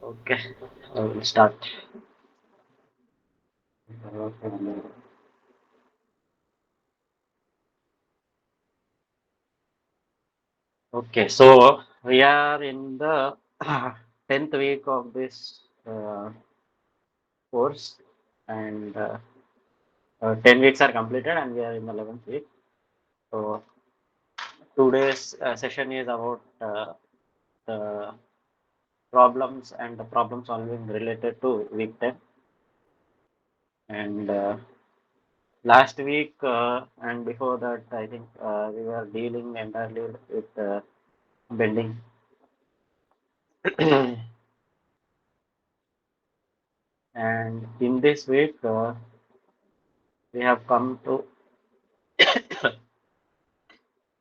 Okay, I will start. Okay, so we are in the 10th week of this course, and 10 weeks are completed, and we are in the 11th week. So today's session is about the problems and the problem solving related to week 10. And last week and before that, I think we were dealing entirely with bending. And in this week, we have come to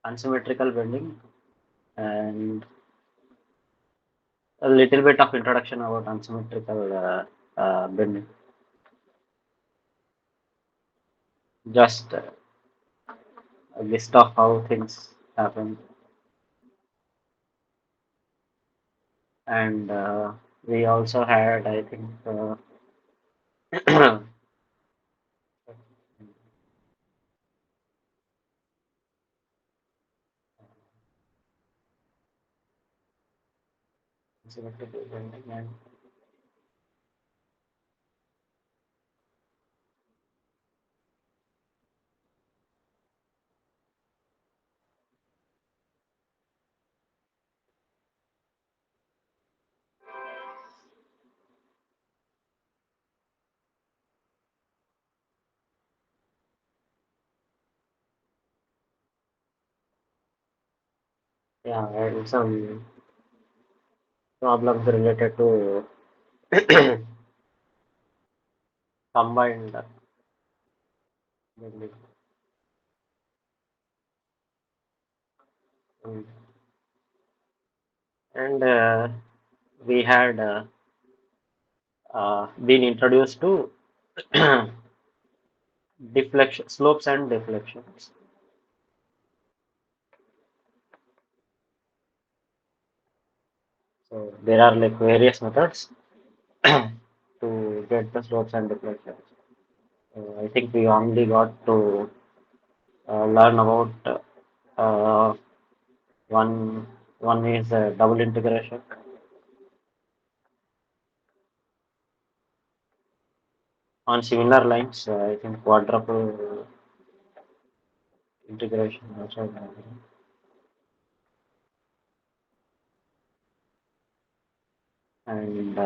unsymmetrical bending and a little bit of introduction about unsymmetrical bending. Just a list of how things happen, and we also had, I think, unsymmetrical bending, and yeah, and some problems related to combined bending. Mm. And we had been introduced to deflection, slopes and deflections. So there are like various methods to get the slopes and deflections. I think we only got to learn about uh, one. One is double integration. On similar lines, I think quadruple integration also. And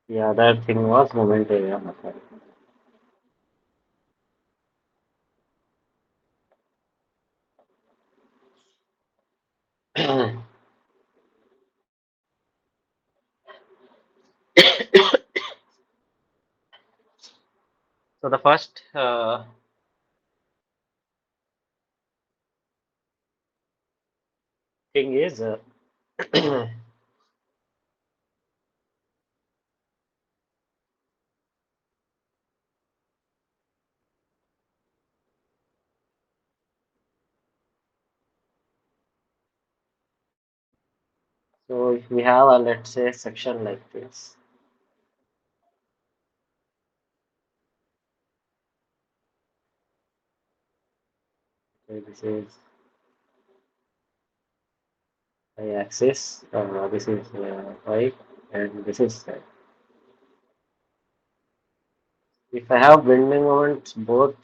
the other thing was moment area method. So the first thing is so if we have a, let's say, section like this. So this is y-axis, this is y, and this is z. If I have bending moments both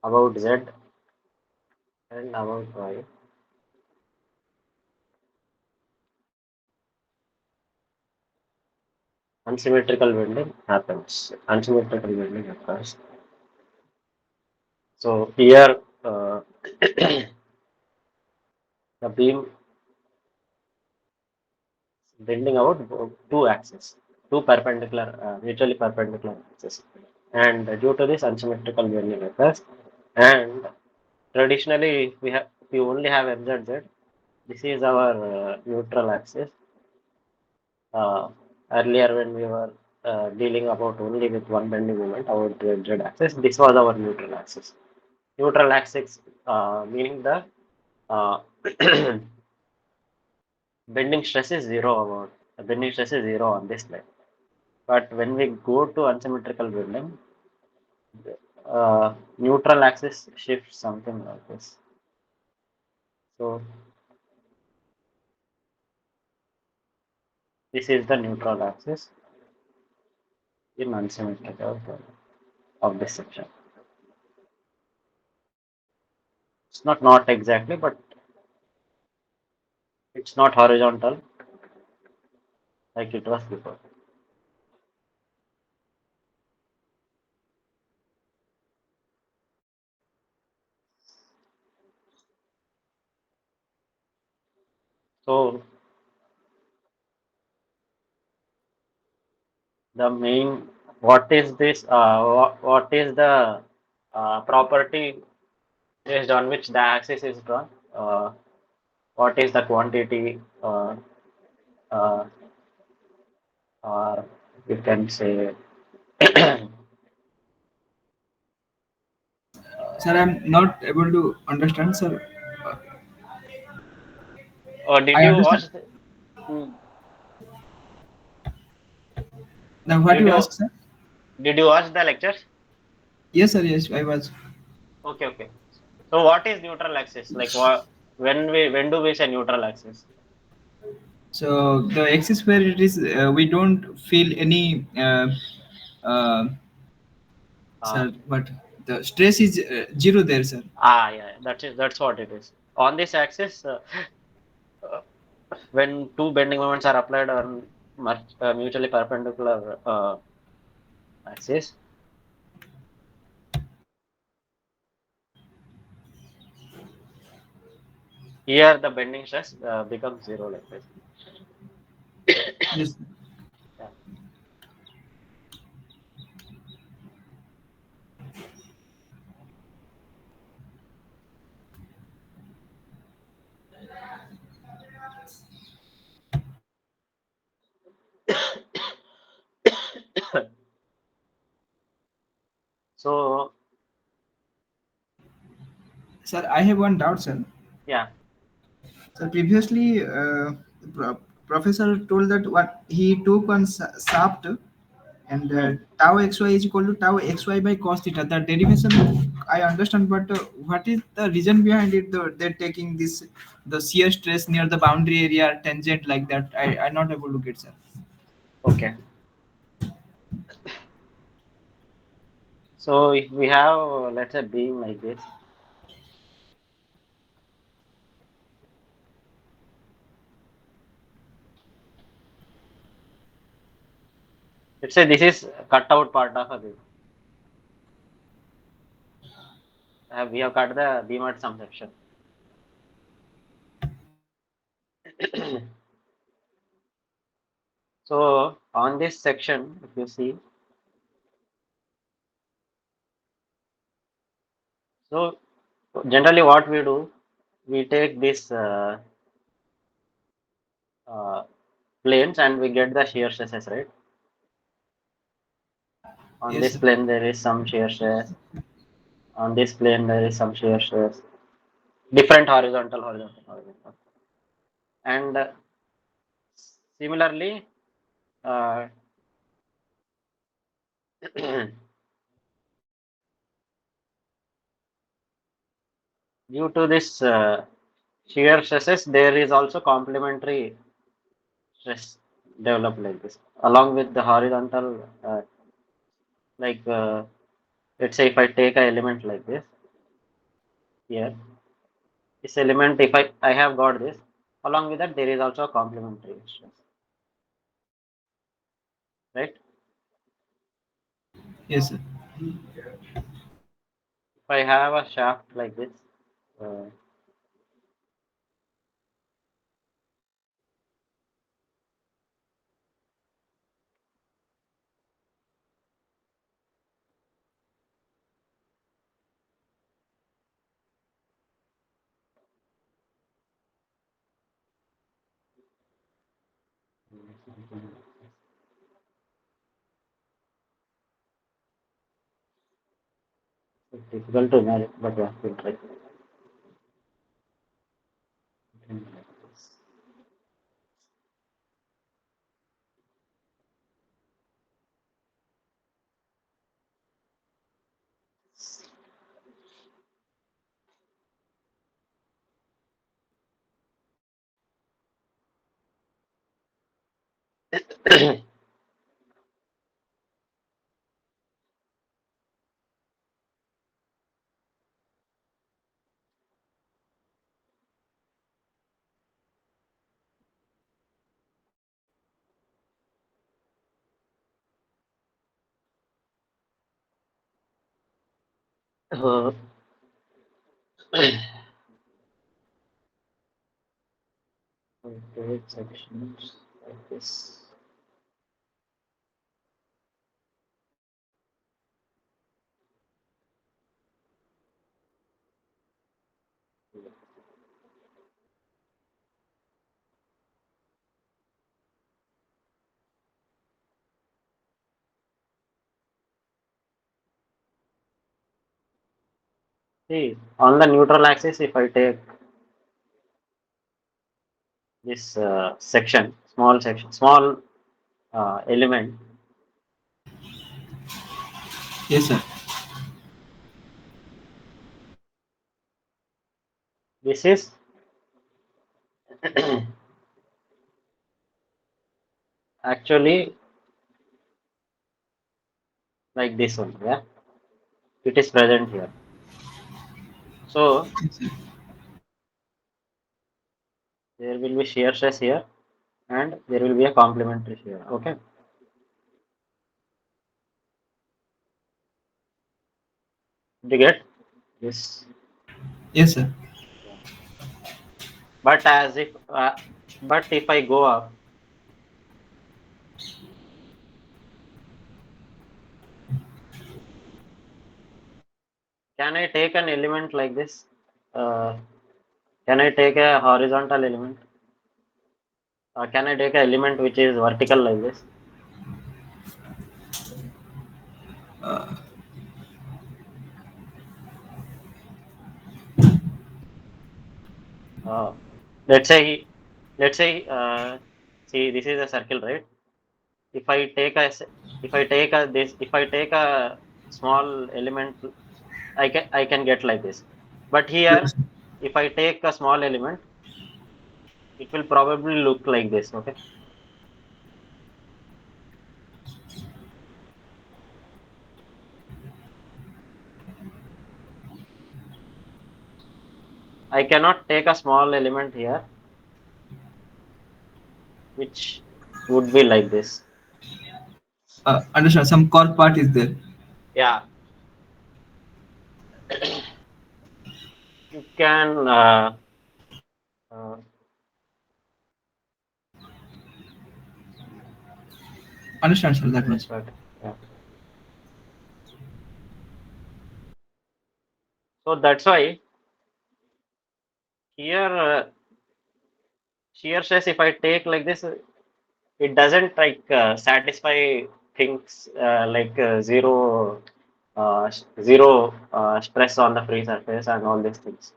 about z and about y, unsymmetrical bending happens. Unsymmetrical bending occurs. So here the beam bending out two axes, two perpendicular, mutually perpendicular axes, and due to this unsymmetrical bending occurs. And traditionally, we only have MZZ. This is our neutral axis. Earlier, when we were dealing about only with one bending moment, our Z axis, this was our neutral axis. Neutral axis meaning the uh, bending stress is zero bending stress is zero on this line. But when we go to unsymmetrical bending, neutral axis shifts something like this. So this is the neutral axis in unsymmetrical of this section. It's not exactly, but it's not horizontal like it was before. So the main, what is this? What is the property based on which the axis is drawn? What is the quantity? Uh, or you can say, Sir, I'm not able to understand, sir. Uh, or did I you understand. watch? Hmm, Now, what did you you ask, sir? did you watch the lectures? Yes, sir. Yes, I was. Okay, okay. So what is neutral axis? Like what? When do we say neutral axis? So the axis where it is, we don't feel any, uh, Uh, sir. But the stress is zero there, sir. yeah, that's what it is. On this axis, uh, when two bending moments are applied on mutually perpendicular axis, here the bending stress becomes zero like this. Yes. Yeah. So Sir, I have one doubt, sir. yeah. So previously, pro- professor told that what he took on shaft and Hmm. tau xy is equal to tau xy by cos theta. The derivation I understand, but what is the reason behind it? They're taking this the shear stress near the boundary area tangent like that. I'm not able to get, sir. Okay. So if we have let's say beam like this, let's say this is cut out part of a beam. We have cut the beam at some section. So on this section, if you see, so generally what we do, we take this uh, planes and we get the shear stresses, right? On Yes, this sir. plane there is some shear stress. On this plane there is some shear stress. Different horizontal. And similarly, uh, due to this shear stresses, there is also complementary stress developed like this, along with the horizontal. Like let's say if I take an element like this here, this element, if I have got this, along with that there is also a complementary stress, right? Yes, sir. If I have a shaft like this, uh, it's difficult to imagine, but yeah, we'll try. Uh, okay, sections like this. See, on the neutral axis, if I take this small element, Yes, sir. this is actually like this one. Yeah, it is present here. So Yes, sir. there will be shear stress here, and there will be a complementary shear. Okay, do you get this? Yes, sir. Yeah. But but if I go up, can I take an element like this? Uh, can I take a horizontal element? Can I take an element which is vertical like this? Uh, let's say, let's say, see, this is a circle, right? If I take a, if I take a this, if I take a small element, I can get like this. But here, Yes. if I take a small element, it will probably look like this. Okay, I cannot take a small element here, which would be like this. Understand. Some core part is there. Yeah, you can. Uh, Understand, sir. That much. that's what. Yeah. So that's why here shear stress. If I take like this, it doesn't like satisfy things like zero stress on the free surface and all these things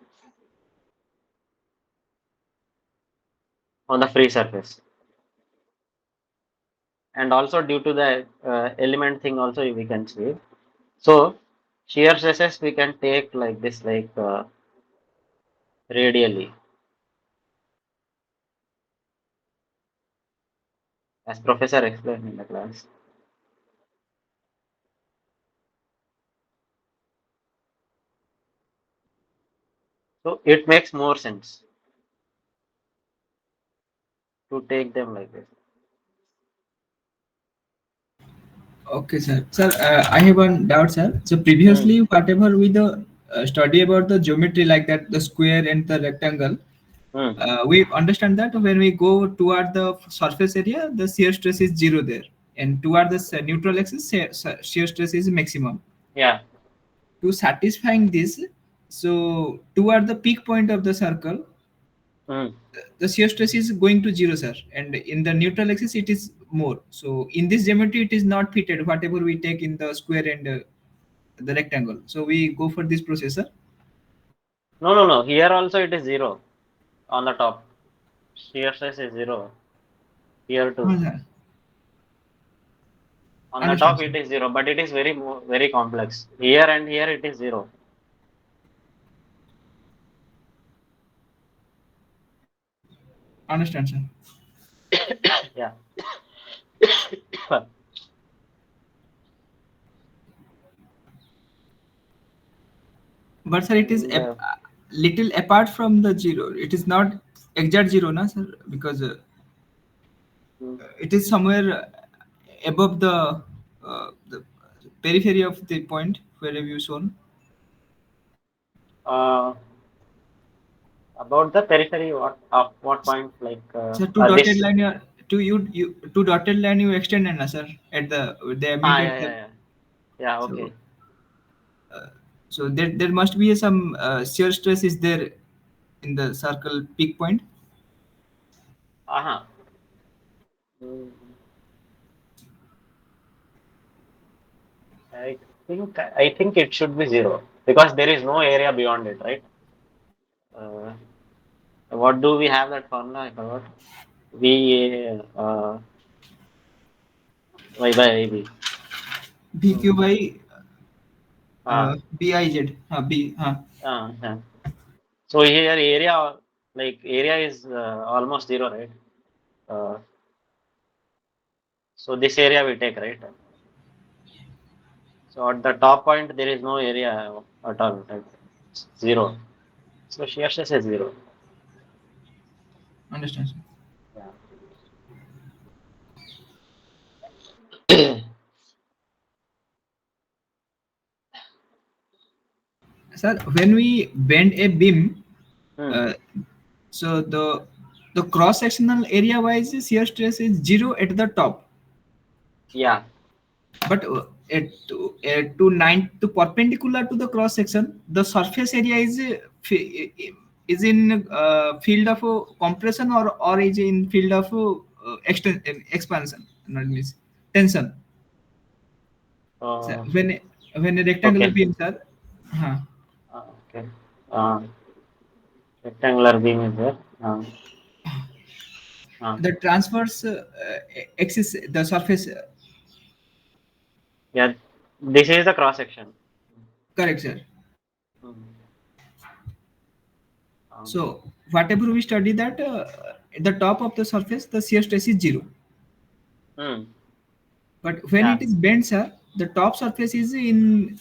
on the free surface. And also due to the element thing also we can see. So shear stresses we can take like this, like radially, as professor explained in the class. So it makes more sense to take them like this. Okay, sir. Sir, I have one doubt, sir. So Hmm. previously, whatever we the study about the geometry like that, the square and the rectangle, Hmm. we understand that when we go toward the surface area, the shear stress is zero there, and toward the neutral axis, shear stress is maximum. Yeah. To satisfying this, so toward the peak point of the circle, Hmm. the shear stress is going to zero, sir, and in the neutral axis it is more. So in this geometry, it is not fitted. Whatever we take in the square and the rectangle, so we go for this process, sir. No, no, no. Here also it is zero on the top. Shear stress is zero here too. Sir. On the Understand, top sir. it is zero, but it is very complex. Here and here it is zero. Understand, sir. Yeah. But sir, it is And little apart from the zero. It is not exact zero, na sir, because mm, it is somewhere above the periphery of the point where have you shown. Uh, about the periphery, what point like So two dotted this? line you two dotted line you extended na sir at the Ah, meet yeah, at yeah, the yeah. Yeah, so okay. so there must be some shear stress is there in the circle peak point. Uh-huh. Mm, I think it should be zero because there is no area beyond it, right? Uh, what do we have that formula? I forgot. V Y by IB. BQ Mm. by Ah, BIZ B yeah. So here area is almost zero, right? Uh, so this area we take, right? So at the top point there is no area at all, right? It's zero. So shear stress is zero. understand sir. Yeah. Sir, when we bend a beam, Hmm. uh, so the cross sectional area wise shear stress is zero at the top, Yeah. but to nine to perpendicular to the cross section, the surface area is in field of compression or is in field of expansion, not means tension. So Uh, when a rectangular okay. beam, sir, huh, Okay. Uh, rectangular beam is there. Uh, the transverse axis, the surface, yeah. This is the cross section. correct, sir. Hmm. Um, So whatever we study that at the top of the surface, the shear stress is zero. hmm. But when Yeah. it is bent, sir, the top surface is in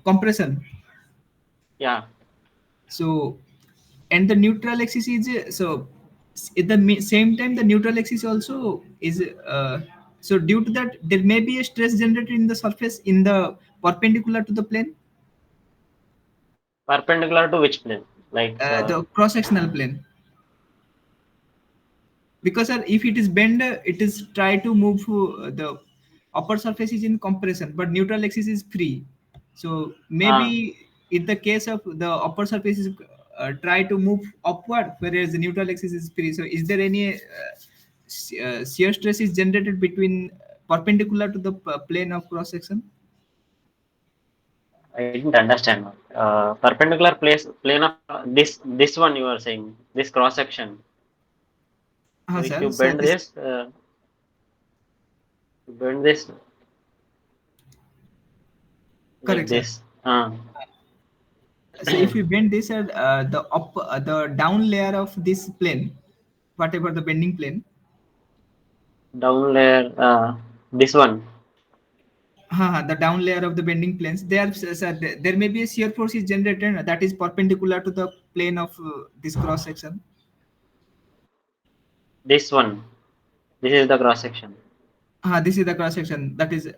compression. Yeah. So and the neutral axis is at the same time the neutral axis also is so due to that there may be a stress generated in the surface in the perpendicular to the plane, Perpendicular to which plane? Like. the cross sectional plane, because if it is bend it is try to move the upper surface is in compression but neutral axis is free, so Uh, maybe in the case of the upper surface is try to move upward whereas the neutral axis is free, so is there any shear stress is generated between perpendicular to the plane of cross section? I didn't understand. Perpendicular plane of this one you are saying this cross section. So if you Sir, bend this this, bend this like correct, sir. this. So if we bend this at the down layer of this plane, whatever the bending plane, Down layer. This one. the down layer of the bending planes, there may be a shear force is generated that is perpendicular to the plane of this cross section. This one. This is the cross section. This is the cross section that is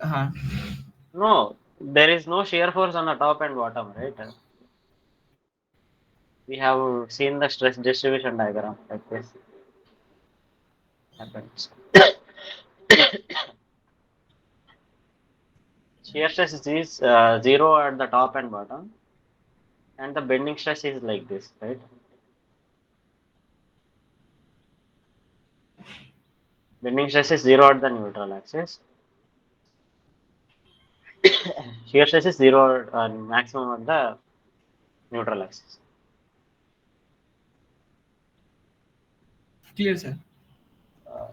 No, there is no shear force on the top and bottom, right? We have seen the stress distribution diagram like this happens. Shear stress is zero at the top and bottom, and the bending stress is like this, right? Bending stress is zero at the neutral axis. Shear stress is zero maximum at the neutral axis. clear, sir. Uh,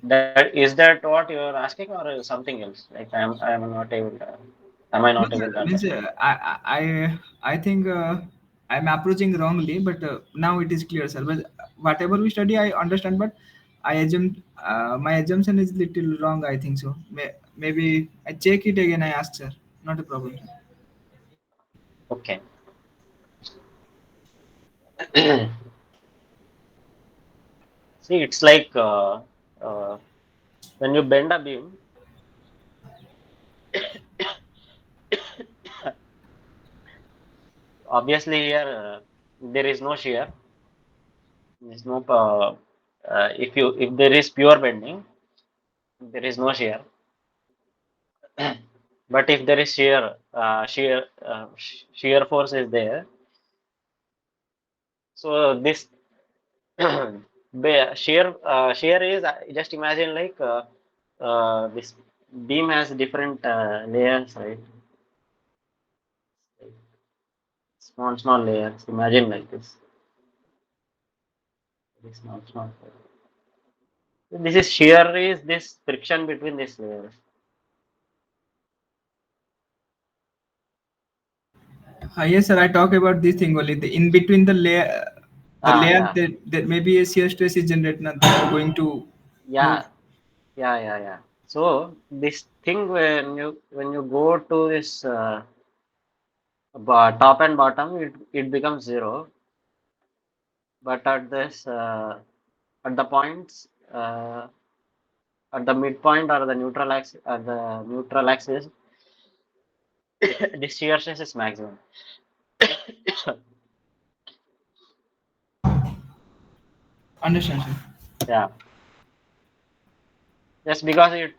that what you are asking or something else? Like I am not able to. Am I No, not sir, able to means understand? I think I'm approaching wrongly, but now it is clear, sir. But whatever we study I understand, but I assume my assumption is little wrong, I think so. Maybe I check it again, I ask, sir. Not a problem, sir. Okay. See, it's like uh, when you bend a beam, obviously here there is no shear. There's no if there is pure bending, there is no shear. But if there is shear force is there, so this shear is just imagine like this beam has different layers, right? Small layers. Imagine like this. Very small. This is shear is this friction between these layers. Yes, sir. I talk about this thing only. The in between the Ah, layer yeah, that maybe a shear stress is generated, and that are going to move. yeah, yeah. So this thing when you go to this top and bottom, it becomes zero. But at the points at the midpoint or the neutral axis, the shear stress is maximum. Understand, sir? Yeah, just because it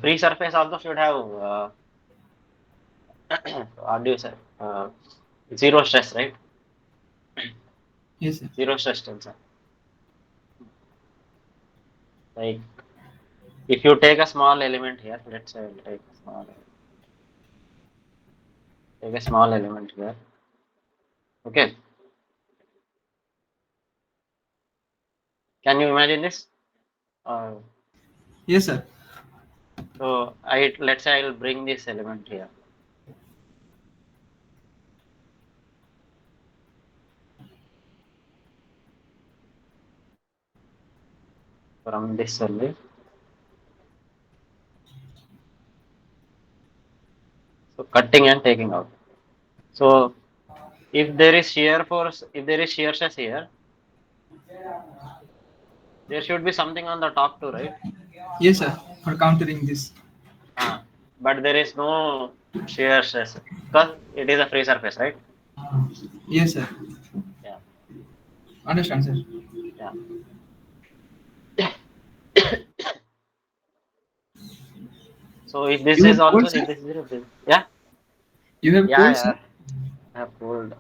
free surface also should have what do you say? Zero stress, right? Yes, sir. Zero stress tensor. Like if you take a small element here, let's say I'll take a small element here. Okay, can you imagine this? Uh, Yes, sir. so let's say I'll bring this element here from this only. So cutting and taking out. So if there is shear force, if there is shear stress here, there should be something on the top too, right? Yes, sir. For countering this. But there is no shear stress because it is a free surface, right? Yes, sir. Yeah, Understand, sir. yeah. So if this You is have also cold, if sir? this is yeah, You have cold, sir? yeah. I have told.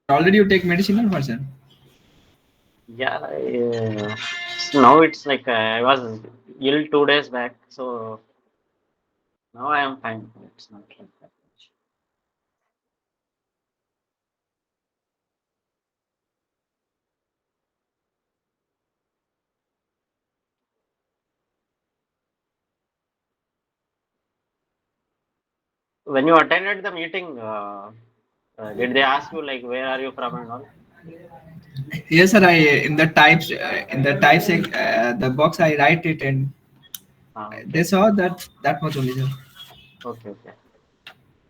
Already you take medicine or what, sir? Yeah. So now it's like I was ill 2 days back, so now I am fine. It's not like that much. When you attended the meeting, did they ask you like where are you from and all? Yes, sir. I in the types the box I write it, and they Okay, saw that much only, sir. okay.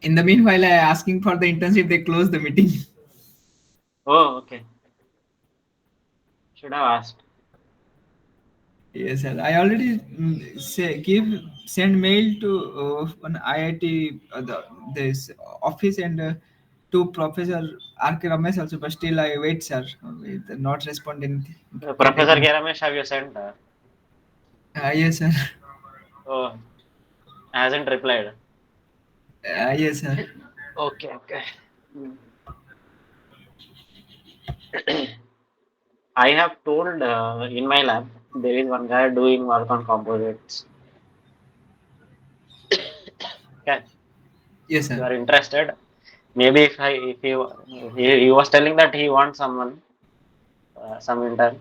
In the meanwhile, I asking for the internship. They closed the meeting. Oh, okay. Should have asked. Yes, sir. I already send mail to an IIT this office and to Professor R.K. Ramesh also, but still I wait, sir. With not responding. Get Professor anything. Geramesh, have you sent? Yes, sir. Oh, hasn't replied. Yes, sir. Okay. Mm. I have told in my lab there is one guy doing work on composites. Okay, Yes, if you sir. are interested, maybe if he was telling that he wants someone, some intern.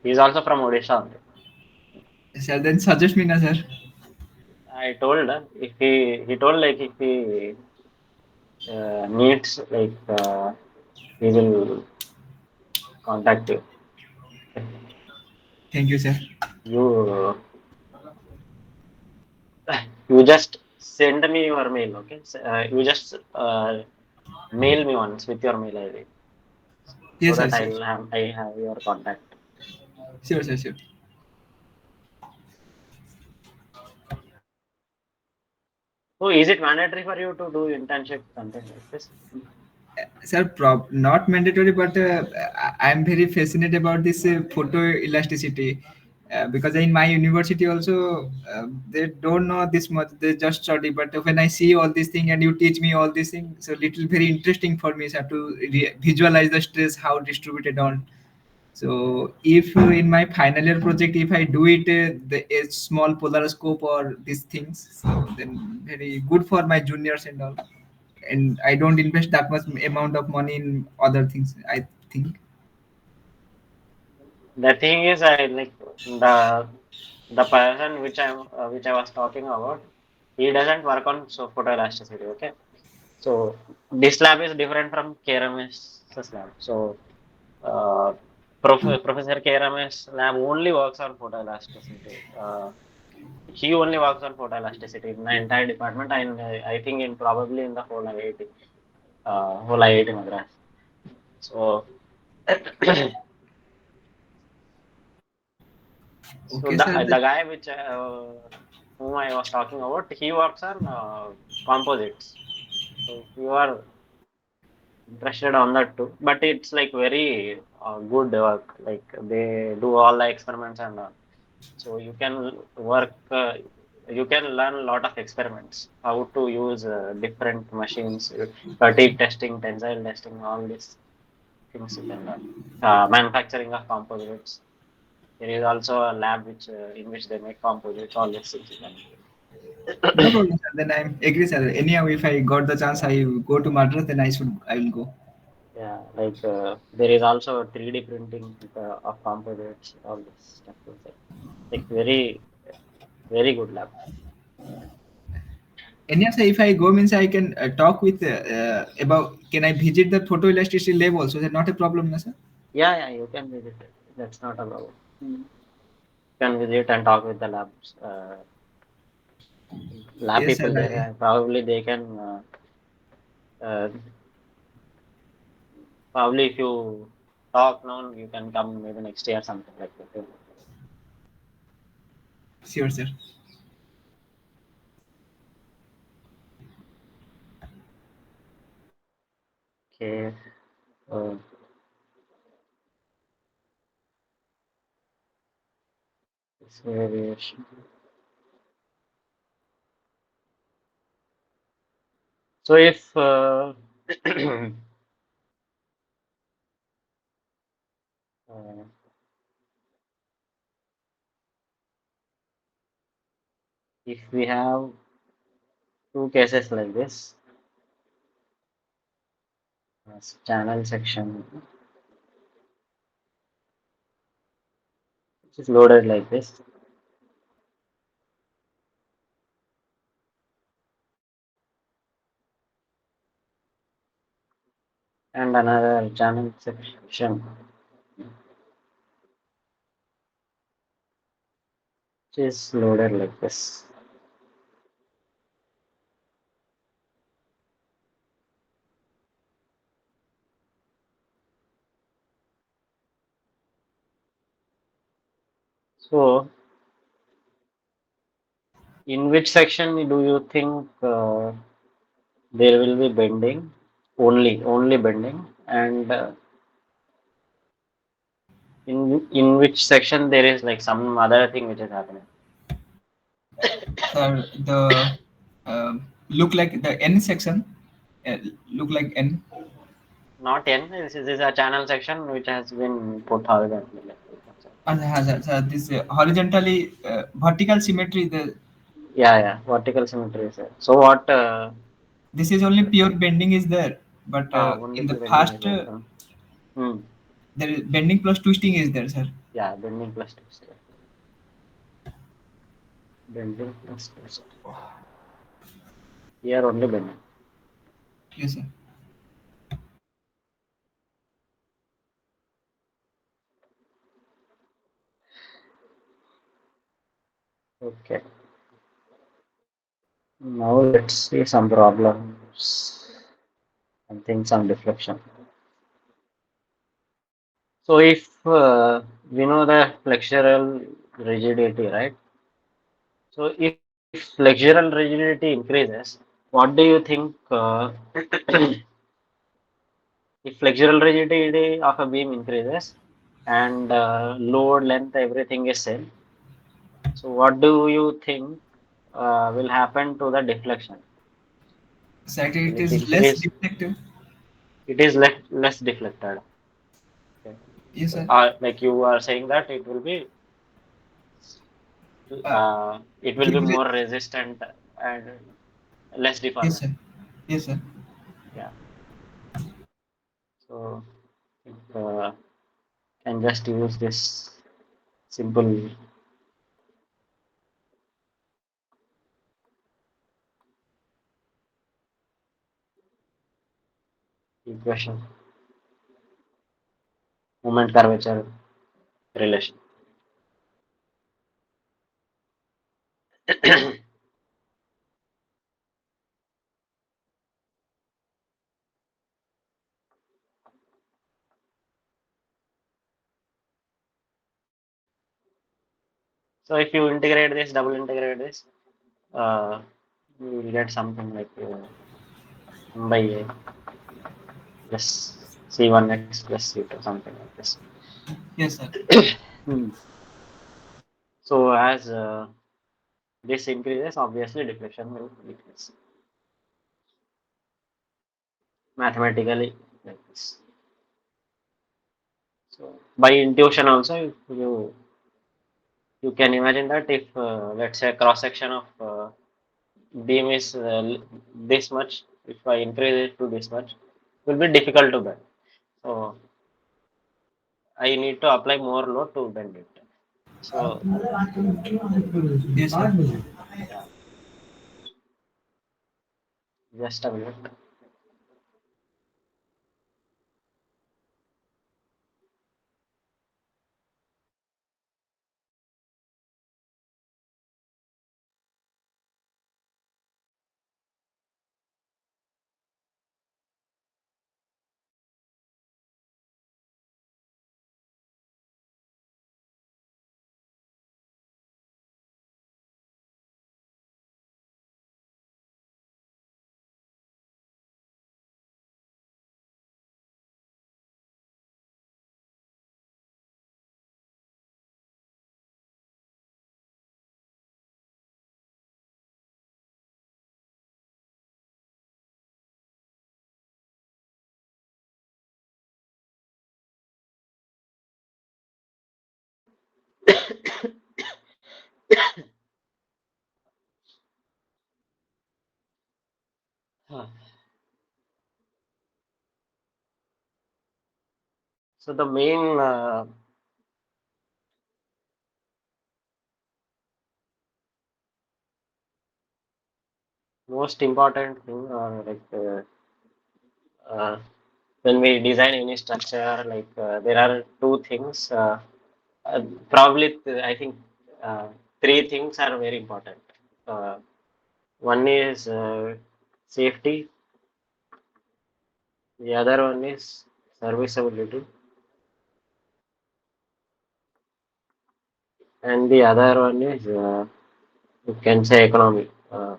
He is also from Odisha only. Sir, then suggest me, na, sir. I told if he told like if he needs like he will contact you. Thank you, sir. You you just send me your mail, okay? You just mail me once with your mail ID so Yes, sir, that sure. I have your contact. Sure, sir, sure. So is it mandatory for you to do internship something like this? Sir, not mandatory, but I'm very fascinated about this photo elasticity, because in my university also they don't know this much. They just study. But when I see all these things and you teach me all these things, so little very interesting for me, sir, to visualize the stress how distributed on. So if in my final year project, if I do it a small polar scope or these things, so then very good for my juniors and all, and I don't invest that much amount of money in other things, I think. The thing is, I like the person which I was talking about. He doesn't work on so photoelasticity. Okay, so this lab is different from KRMS's lab. So uh, Professor KRMS lab only works on photoelasticity. He only works on photoelasticity in the entire department, and I think in probably in the whole IIT Madras. So so Okay, sir. the guy which whom I was talking about, he works on composites. So if you are interested on that too, but it's like very good work. Like they do all the experiments and so you can work. You can learn a lot of experiments, how to use different machines, fatigue testing, tensile testing, all these things you can learn. Manufacturing of composites. There is also a lab which in which they make composites. All these things you can. No problem, sir. Then I'm agree, sir. Anyhow, if I got the chance, I go to Madras, then I will go. Yeah, like there is also 3D printing of composites. All this stuff. Like very good lab. Anyhow, sir, if I go means I can talk with about. Can I visit the photo elasticity lab also? Is that not a problem, no, sir? Yeah, you can visit it. That's not a problem. You can visit and talk with the lab Yes, sir. people there. Probably they can. Uh, Probably if you talk now, you can come maybe next year something like that. Sure, sir. Okay. Uh, this variation. So if uh, if we have two cases like this, channel section which is loaded like this, and another channel section which is loaded like this. So in which section do you think there will be bending? Only bending, and in which section there is like some other thing which is happening. Sir, the look like the N section. Uh, look like N. Not n. This is a channel section which has been put horizontally. This horizontally vertical symmetry. The Yeah. Vertical symmetry is there. So what? this is only pure bending is there, but Only in the bending is past there. Hmm. there is bending plus twisting is there, sir. Yeah, bending plus twist. Bending plus twist. Here only bending. Yes, sir. Okay. Now let's see some problems. and think some deflection. So if we know the flexural rigidity, right? So if flexural rigidity increases, what do you think? If flexural rigidity of a beam increases and load length everything is same, so what do you think will happen to the deflection? Exactly, Will it it is less increase? deflective. It is less deflected. Okay. Yes, sir. Like you are saying that Uh, it it will will be be more resistant and less yes, deformable. sir. Yes, sir. Yeah. So can just use this simple equation, moment curvature relation. So if you integrate this, double integrate this, uh, you will get something like 1 by a plus c1x plus c2, something like this. Yes, sir. Hmm. So as this increases, obviously deflection will decrease mathematically like this. So by intuition also, you can imagine that if let's say cross section of beam is this much, if I increase it to this much, it will be difficult to bend. So I need to apply more load to bend it. So Yes, sir. yeah, just a minute. So the main most important thing, uh, when we design any structure, there are two things. Uh, Probably, I think uh, three things are very important. Uh, One is safety, the other one is serviceability, and the other one is you can say economy. Uh,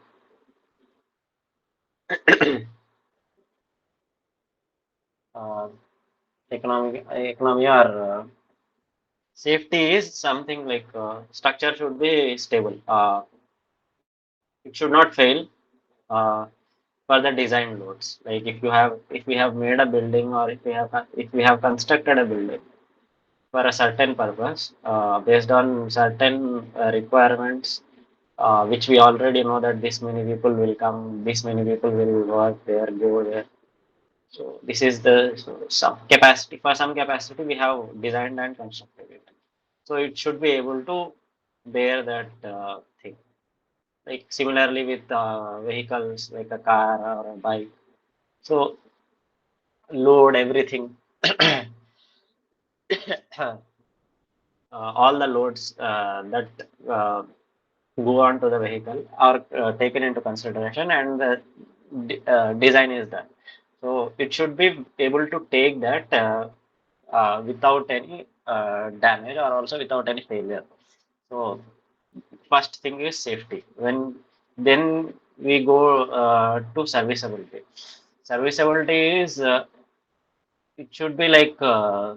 economy or safety is something like structure should be stable. It should not fail. Uh, for the design loads. Like if we have made a building or if we have constructed a building for a certain purpose based on certain requirements, which we already know that this many people will come, this many people will work there, go there. So this is the some capacity. For some capacity, we have designed and constructed it. So it should be able to bear that thing. Like similarly with vehicles like a car or a bike. So load everything all the loads that uh, go on to the vehicle are taken into consideration and the design is done. So it should be able to take that without any damage or also without any failure. So first thing is safety. Then we go to serviceability. Serviceability is it should be like I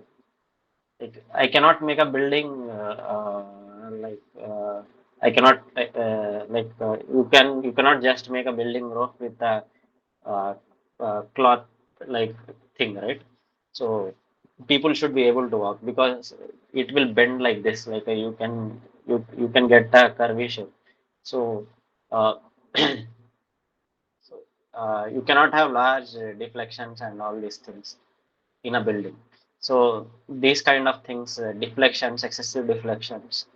cannot make a building I cannot you cannot just make a building roof with a uh, cloth like thing, right? So people should be able to walk because it will bend like this. Like you can get a curvature. So uh, so you cannot have large deflections and all these things in a building. So these kind of things, deflections, excessive deflections,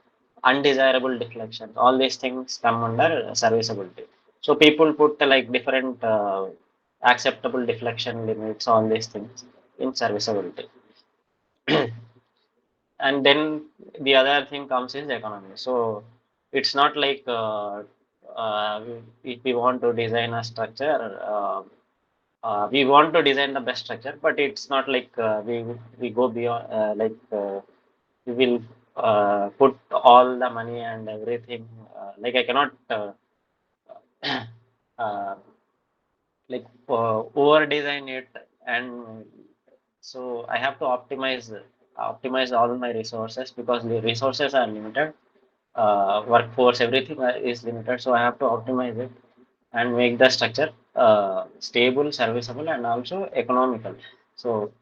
undesirable deflections, all these things come under serviceability. So people put like different acceptable deflection limits, all these things in serviceability. And then the other thing comes is economy. So it's not like if we want to design a structure. We want to design the best structure, but it's not like we go beyond we will put all the money and everything. Like I cannot uh, over design it, and so I have to optimize all my resources because the resources are limited. Workforce, everything is limited, so I have to optimize it and make the structure stable, serviceable, and also economical. So,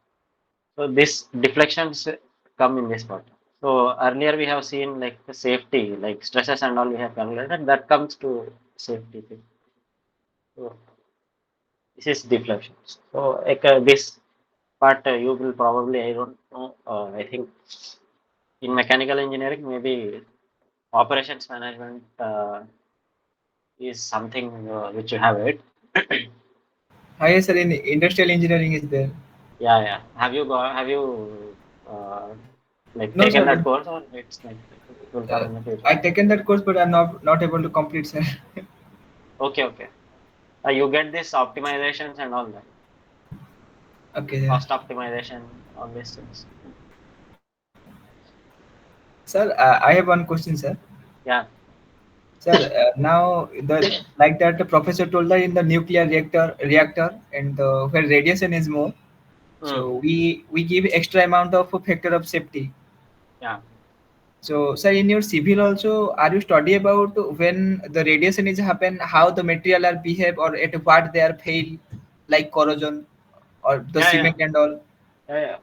so this deflections come in this part. So earlier we have seen like the safety, like stresses and all we have calculated. That comes to safety thing. So this is deflections. So like, this part you will probably I don't know. I think in mechanical engineering maybe operations management is something which you have it. Higher sir, in industrial engineering is there. Yeah, yeah. Have you like No taken sir, that course or it's like it will come uh, in the future? I taken that course, but I'm not able to complete, sir. Okay, okay. You get this optimizations and all that, Okay, sir. cost optimization, all these things. Sir, I have one question, sir. Yeah. Sir, now the like that the professor told that in the nuclear reactor and where radiation is more, Mm, so we give extra amount of a factor of safety. yeah. So, sir, in your civil also, are you study about when the radiation is happen, how the material are behave or at what they are fail, like corrosion or the Yeah, yeah. cement and all? Yeah, yeah.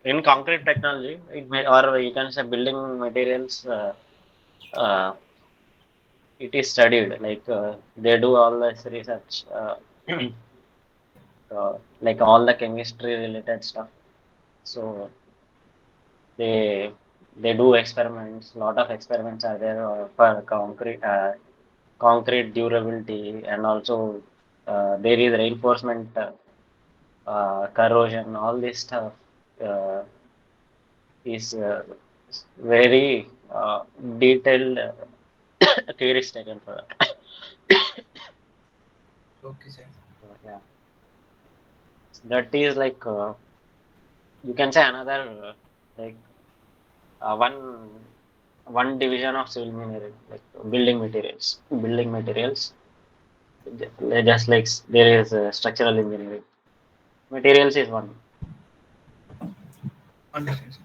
In concrete technology, it may, or you can say building materials, uh, it is studied. Like they do all this research, like all the chemistry related stuff. So they they do experiments. Lot of experiments are there for concrete durability, and also there is reinforcement, corrosion. All this stuff uh, is very detailed theories taken for that. Okay, sir. So, yeah, that is like you can say another like one division of civil engineering, like building materials. Just like there is structural engineering, materials is one. Understand, sir.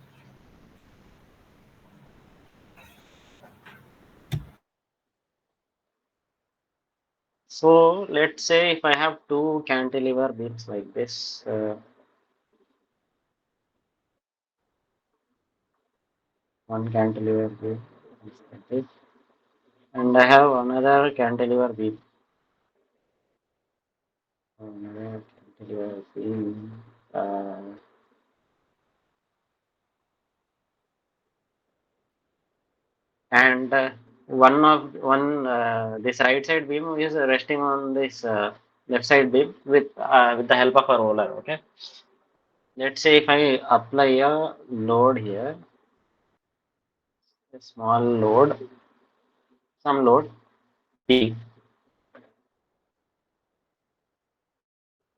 So let's say if I have two cantilever beams like this, one cantilever beam, and I have another cantilever beam, another cantilever beam, uh, and this right side beam is resting on this left side beam with the help of a roller. Okay, let's say if I apply a load here, a small load, some load P.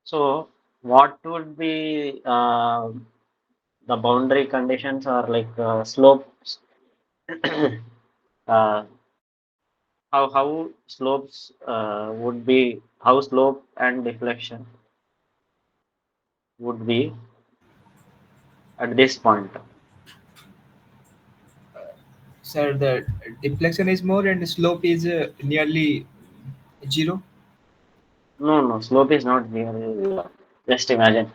So what would be the boundary conditions or like slopes? uh, how slopes would be, how slope and deflection would be at this point. Sir, the deflection is more and slope is nearly zero. No, slope is not there. Just imagine.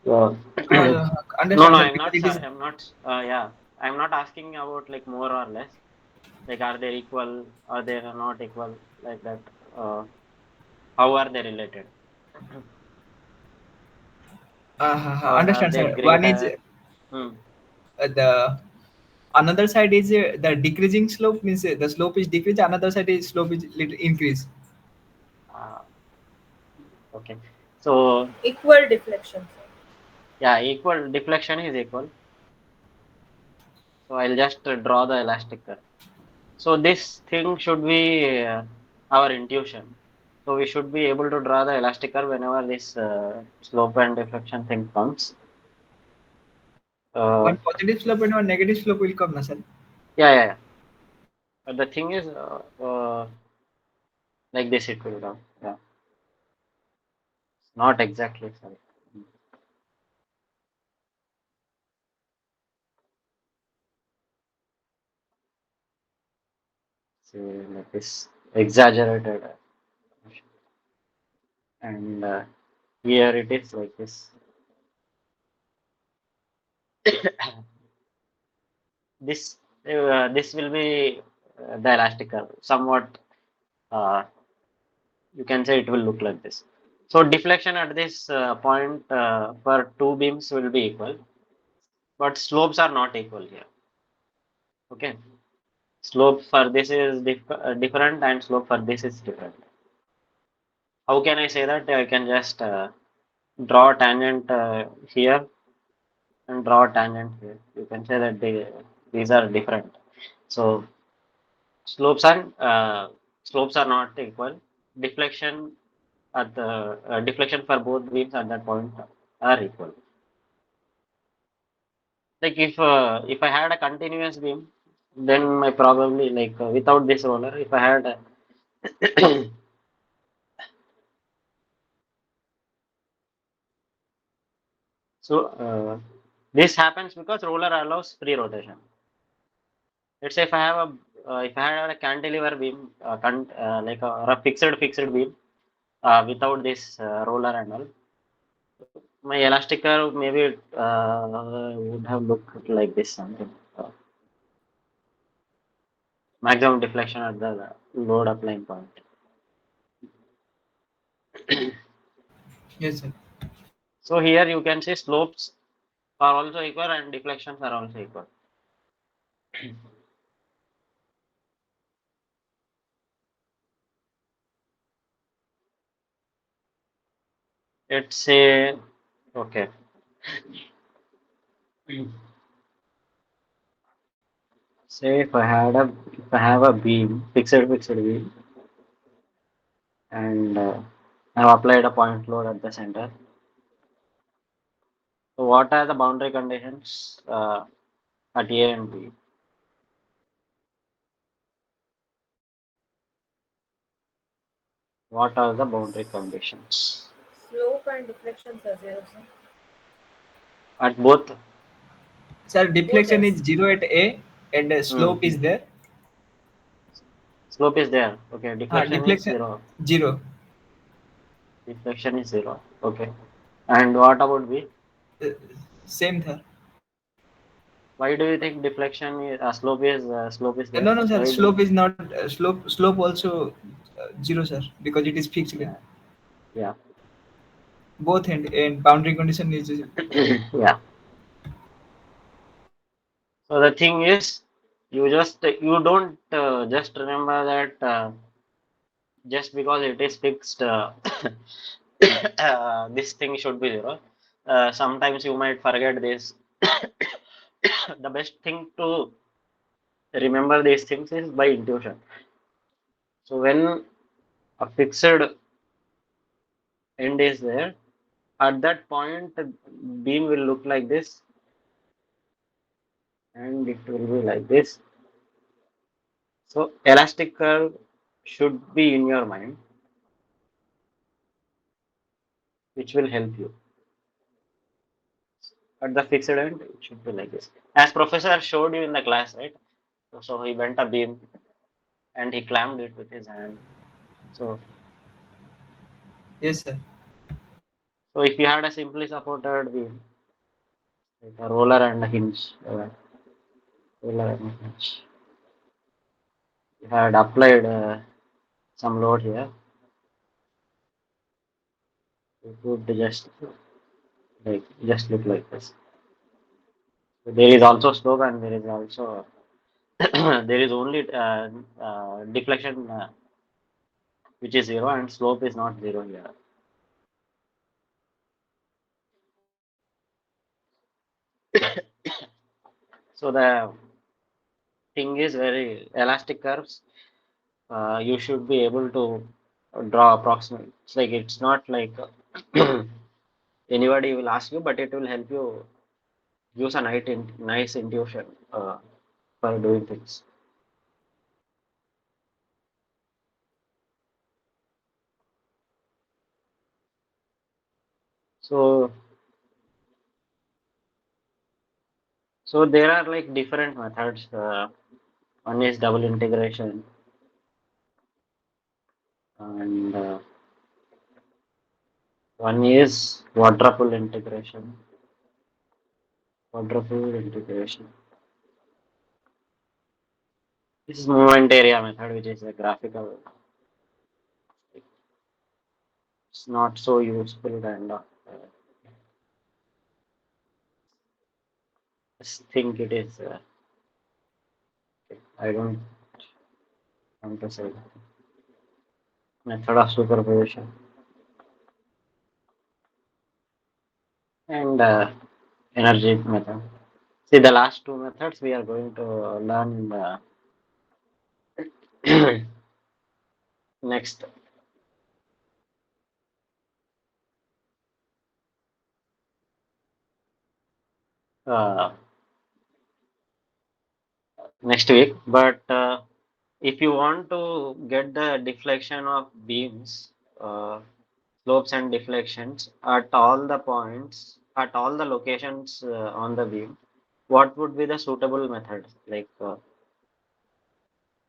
Uh, no, Understand, no, sir, because it is. I'm not, yeah, I'm not asking about like more or less. Like, are they equal? Are they not equal? Like that. Uh, how are they related? Or are Understand, they sir. One is greater? Hmm. the another side is the decreasing slope means the slope is decrease. Another side is slope is little increase. Uh, okay. So, Equal deflection, sir. yeah, equal deflection is equal. So I'll just draw the elastic curve. So this thing should be our intuition. So we should be able to draw the elastic curve whenever this slope and deflection thing comes. Uh, One positive slope and one negative slope will come, na, sir. yeah. But the thing is, like this it will come. Yeah, not exactly. Sorry. So like this exaggerated, and here it is like this. This will be the elastic curve. Somewhat, uh, you can say it will look like this. So deflection at this point for two beams will be equal, but slopes are not equal here. Okay, slope for this is different, and slope for this is different. How can I say that? I can just draw a tangent here and draw a tangent here. You can say that these are different. So slopes are uh, slopes are not equal. Deflection at the deflection for both beams at that point are equal. Like if I had a continuous beam, then my probably like without this roller, if I had so this happens because roller allows free rotation. Let's say if I have a if I had a cantilever beam, like a fixed beam without this roller and all, my elastic curve maybe would have looked like this something. Maximum deflection at the load applying point. Yes, sir. So here you can see slopes are also equal and deflections are also equal. Let's say, okay, say if I have a beam, fixed beam, and I've applied a point load at the center. So what are the boundary conditions at A and B? What are the boundary conditions Slope and deflections are zero, sir. at both? Sir, Both deflection ends. is zero at A and Hmm. slope is there. Slope is there. Okay, deflection is Deflection zero. zero. Deflection is zero. Okay, and what about B? Uh, Same, sir. Why do you think deflection is slope is there? No, no, sir. Why do? Slope is not slope also zero, sir, because it is fixed. Yeah, yeah, Both and boundary condition is yeah. So the thing is, you don't just remember that just because it is fixed, this thing should be zero. Sometimes you might forget this. The best thing to remember these things is by intuition. So when a fixed end is there, at that point beam will look like this and it will be like this. So elastic curve should be in your mind, which will help you. At the fixed end, it should be like this. As professor showed you in the class, right? So he bent a beam and he clamped it with his hand. So, Yes, sir. so if you had a simply supported beam, like a roller and a hinge, roller and a hinge, you had applied some load here, it would just look like this. So there is also slope and there is also there is only deflection which is zero and slope is not zero here. So the thing is very elastic curves. You should be able to draw approximate. It's like it's not like anybody will ask you, but it will help you use a nice intuition for doing things. So so there are like different methods. One is double integration, and one is quadruple integration. Quadruple integration. This is movement area method, which is a graphical. It's not so useful and I think it is. I don't want to say method of superposition and energy method. See the last two methods we are going to learn next uh, next week. But if you want to get the deflection of beams, slopes and deflections at all the points, at all the locations on the beam, what would be the suitable method? Like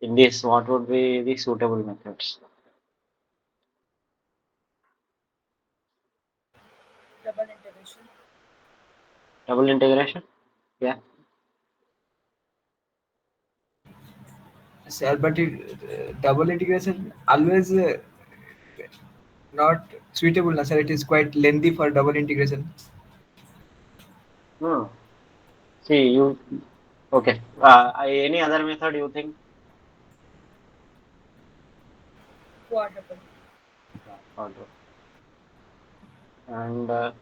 in this, what would be the suitable methods? Double integration. Double integration? Yeah. Sir, but double integration always not suitable, na, sir. It is quite lengthy for double integration. No. See, you okay. Any other method you think? Quadruple. Yeah, order. And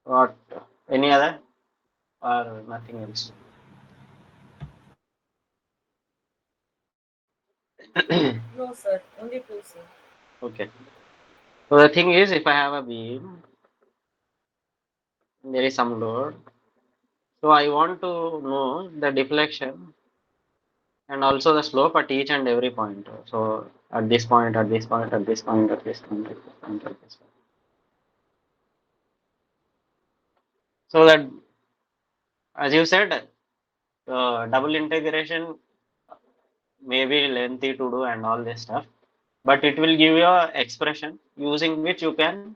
what? Any other or nothing else? No, sir. Only two, sir. Okay. So the thing is, if I have a beam, there is some load. So I want to know the deflection and also the slope at each and every point. So at this point, at this point, at this point, at this point, at this point, at this point. So that, as you said, double integration may be lengthy to do and all this stuff, but it will give you a expression using which you can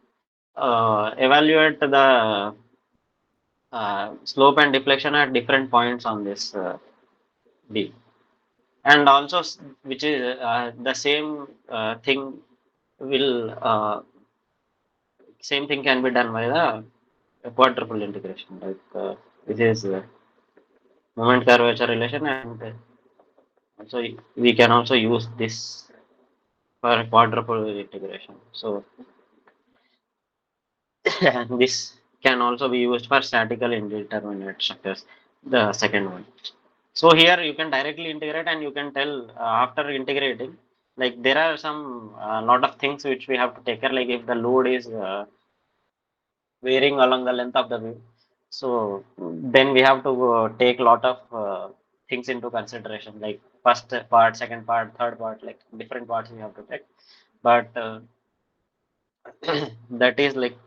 evaluate the slope and deflection at different points on this beam. And also, which is the thing will same thing can be done by the quadruple integration, like which is moment curvature relation, and also we can also use this for quadruple integration. So this can also be used for statical indeterminate structures, the second one. So here you can directly integrate and you can tell after integrating, like there are some lot of things which we have to take care, like if the load is varying along the length of the beam. So then we have to take a lot of things into consideration, like first part, second part, third part, like different parts we have to take. But that is like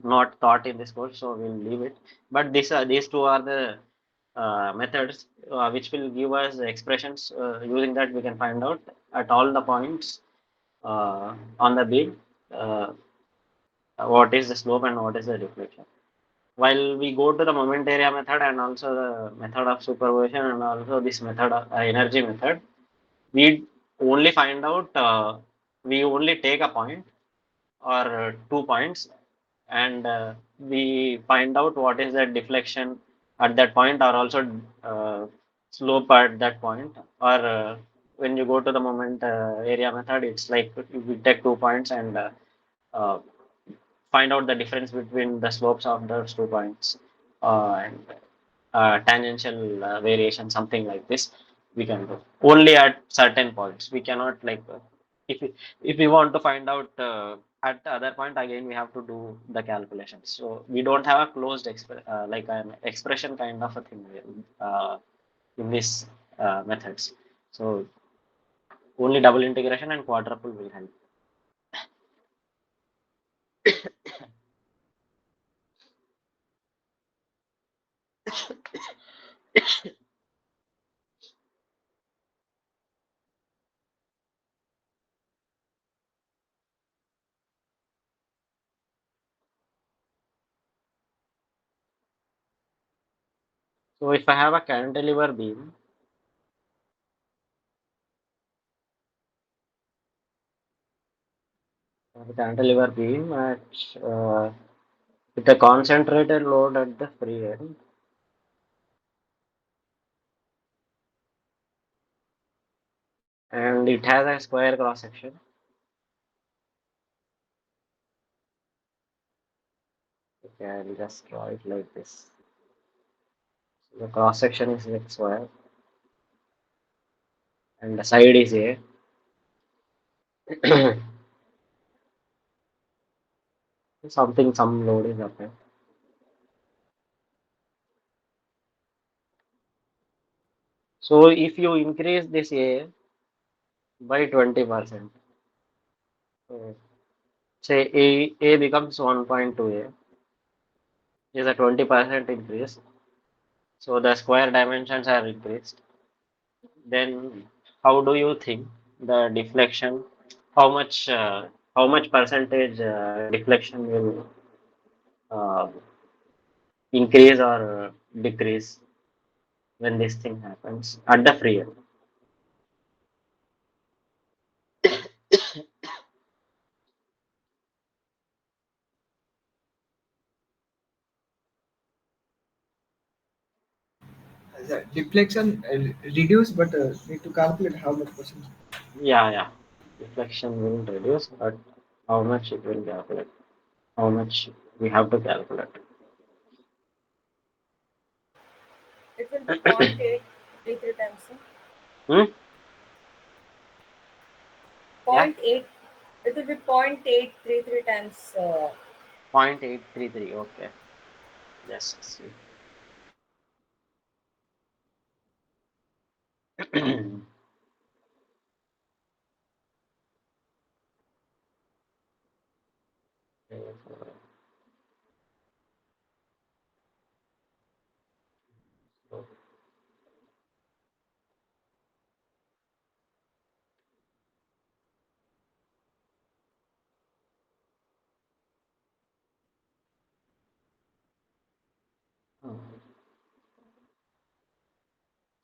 not taught in this course, so we'll leave it. But these two are the methods which will give us expressions. Using that, we can find out at all the points on the beam what is the slope and what is the deflection. While we go to the moment area method and also the method of superposition and also this method of energy method, we only find out we only take a point or 2 points, and we find out what is the deflection at that point, or also slope at that point. Or when you go to the moment area method, it's like we take 2 points and uh, find out the difference between the slopes of those 2 points, and tangential variation, something like this. We can do only at certain points. We cannot like if we, if we want to find out at the other point, again we have to do the calculations. So we don't have a closed like an expression kind of a thing in this methods. So only double integration and quadruple will help. So if I have a cantilever beam, the cantilever beam at with a concentrated load at the free end, and it has a square cross section. Okay, I'll just draw it like this. So the cross section is like square, and the side is A. Some load is applied. So if you increase this A by 20%, so say A becomes 1.2A, is a 20% increase. So the square dimensions are increased. Then how do you think the deflection, how much uh, how much percentage deflection will uh, increase or decrease when this thing happens at the free end? The deflection reduce, but need to calculate how much percent. Yeah, deflection will reduce, but how much it will calculate, how much we have to calculate. It will be 0.833 times. Hmm? Yeah, 0.8. It will be 0.833 times. 0.833. Okay, just see.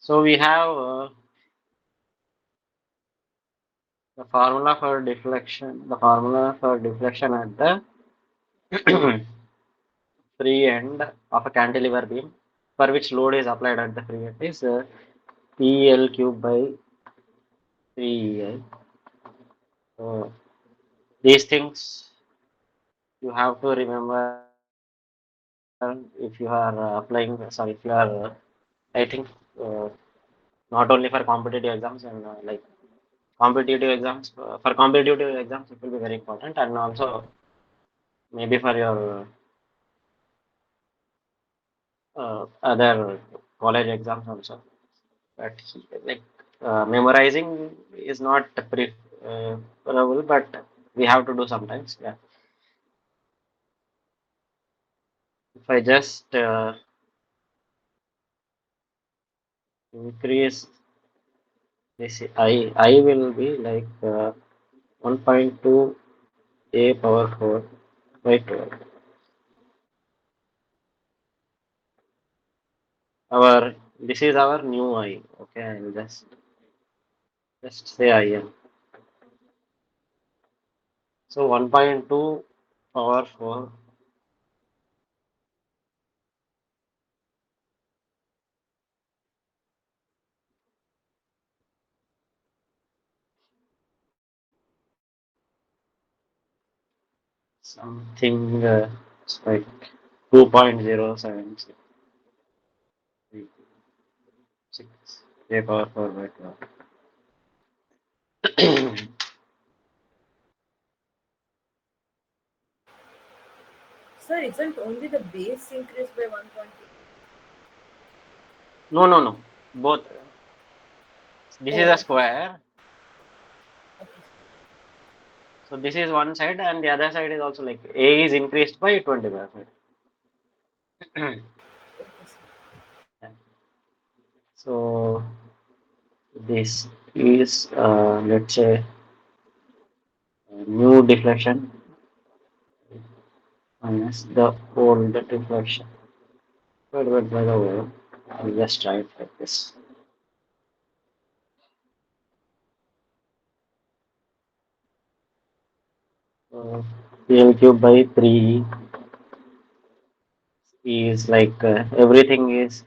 So we have the formula for deflection. The formula for deflection at the free end of a cantilever beam, for which load is applied at the free end, is PL cube by 3EI. So these things you have to remember if you are applying. Sorry, if you are writing. Uh, Not only for competitive exams and like competitive exams, for competitive exams it will be very important, and also maybe for your other college exams also. But like memorizing is not preferable, but we have to do sometimes. Yeah. If I just increase this, I will be like 1.2 a power 4 by 12. Our This is our new I. Okay, I will just say I am. So 1.2 power 4, something it's like 2.076 a power 4 by 12. Sir, isn't only the base increased by 1.2? No, no, no. Both. This is a Oh, okay. square. Okay. So this is one side, and the other side is also like A is increased by 20%. Okay, sir. So this is let's say new deflection minus the old deflection. Wait, by the way, I'll just try it like this. PL cube by 3 is like everything is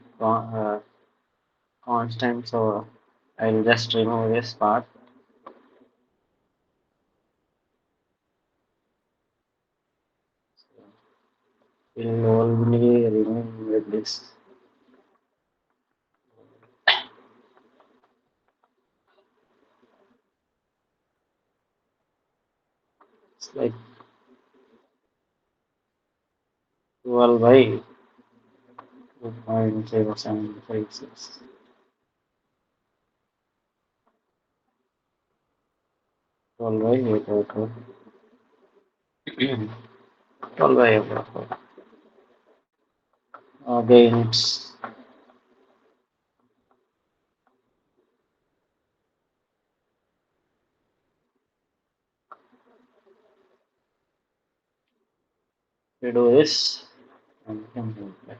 constant, so I'll just remove this part. Will only remain with this. It's like 12 by 2.0756. 12 by 804. 12 by 804. Again, we do this and we can do that.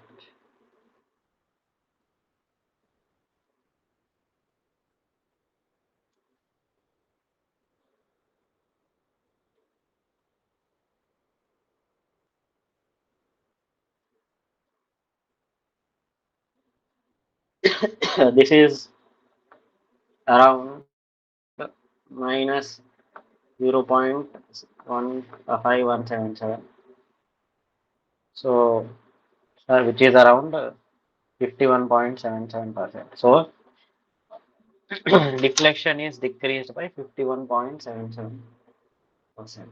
This is around minus 0.15177. So, which is around 51.77%. So, deflection is decreased by 51.77%.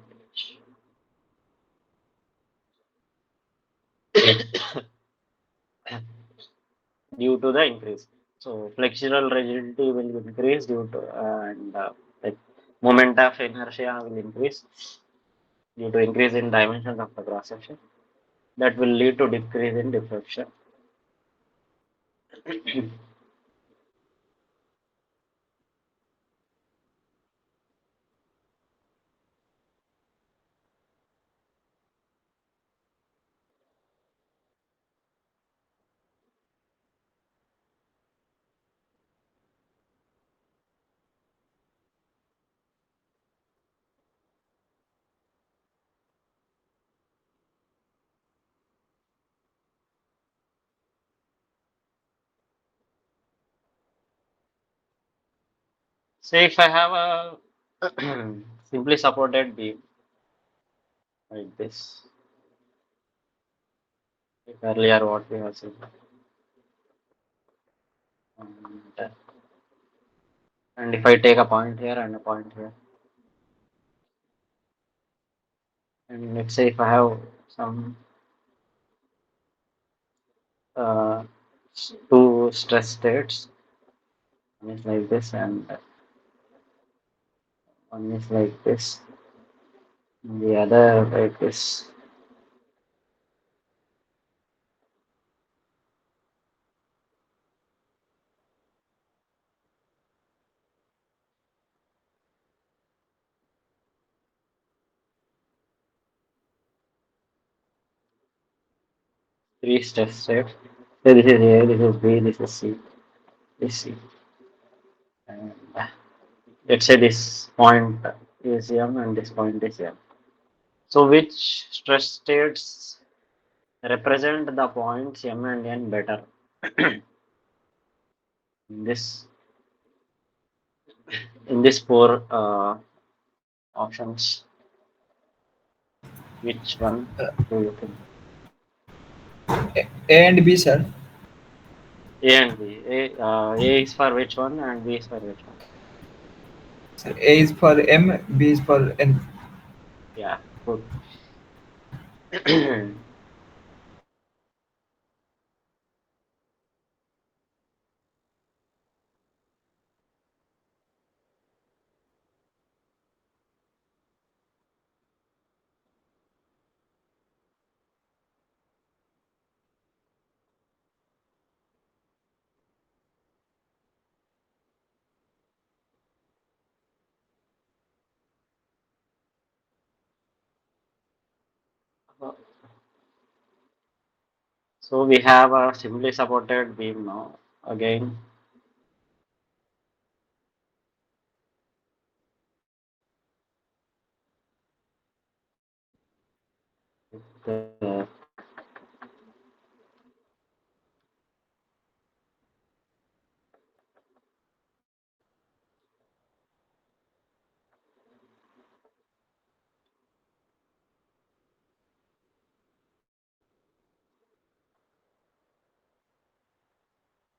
Due to the increase. So flexural rigidity will increase due to and like moment of inertia will increase due to increase in dimensions of the cross section. That will lead to decrease in deflection. Say if I have a simply supported beam like this, like earlier what we have seen, and, and if I take a point here and a point here, and let's say if I have some uh, two stress states. One is like this, and one is like this. The other like this. Three stress states. So this is A, this is B, this is C, this C. And let's say this point is M and this point is M. So which stress states represent the points M and N better? in this in this four options, which one do you think? A and B, sir. A and B. A is for which one and B is for which one? Sir, A is for M, B is for N. Yeah, good. So we have a simply supported beam now. Again, the,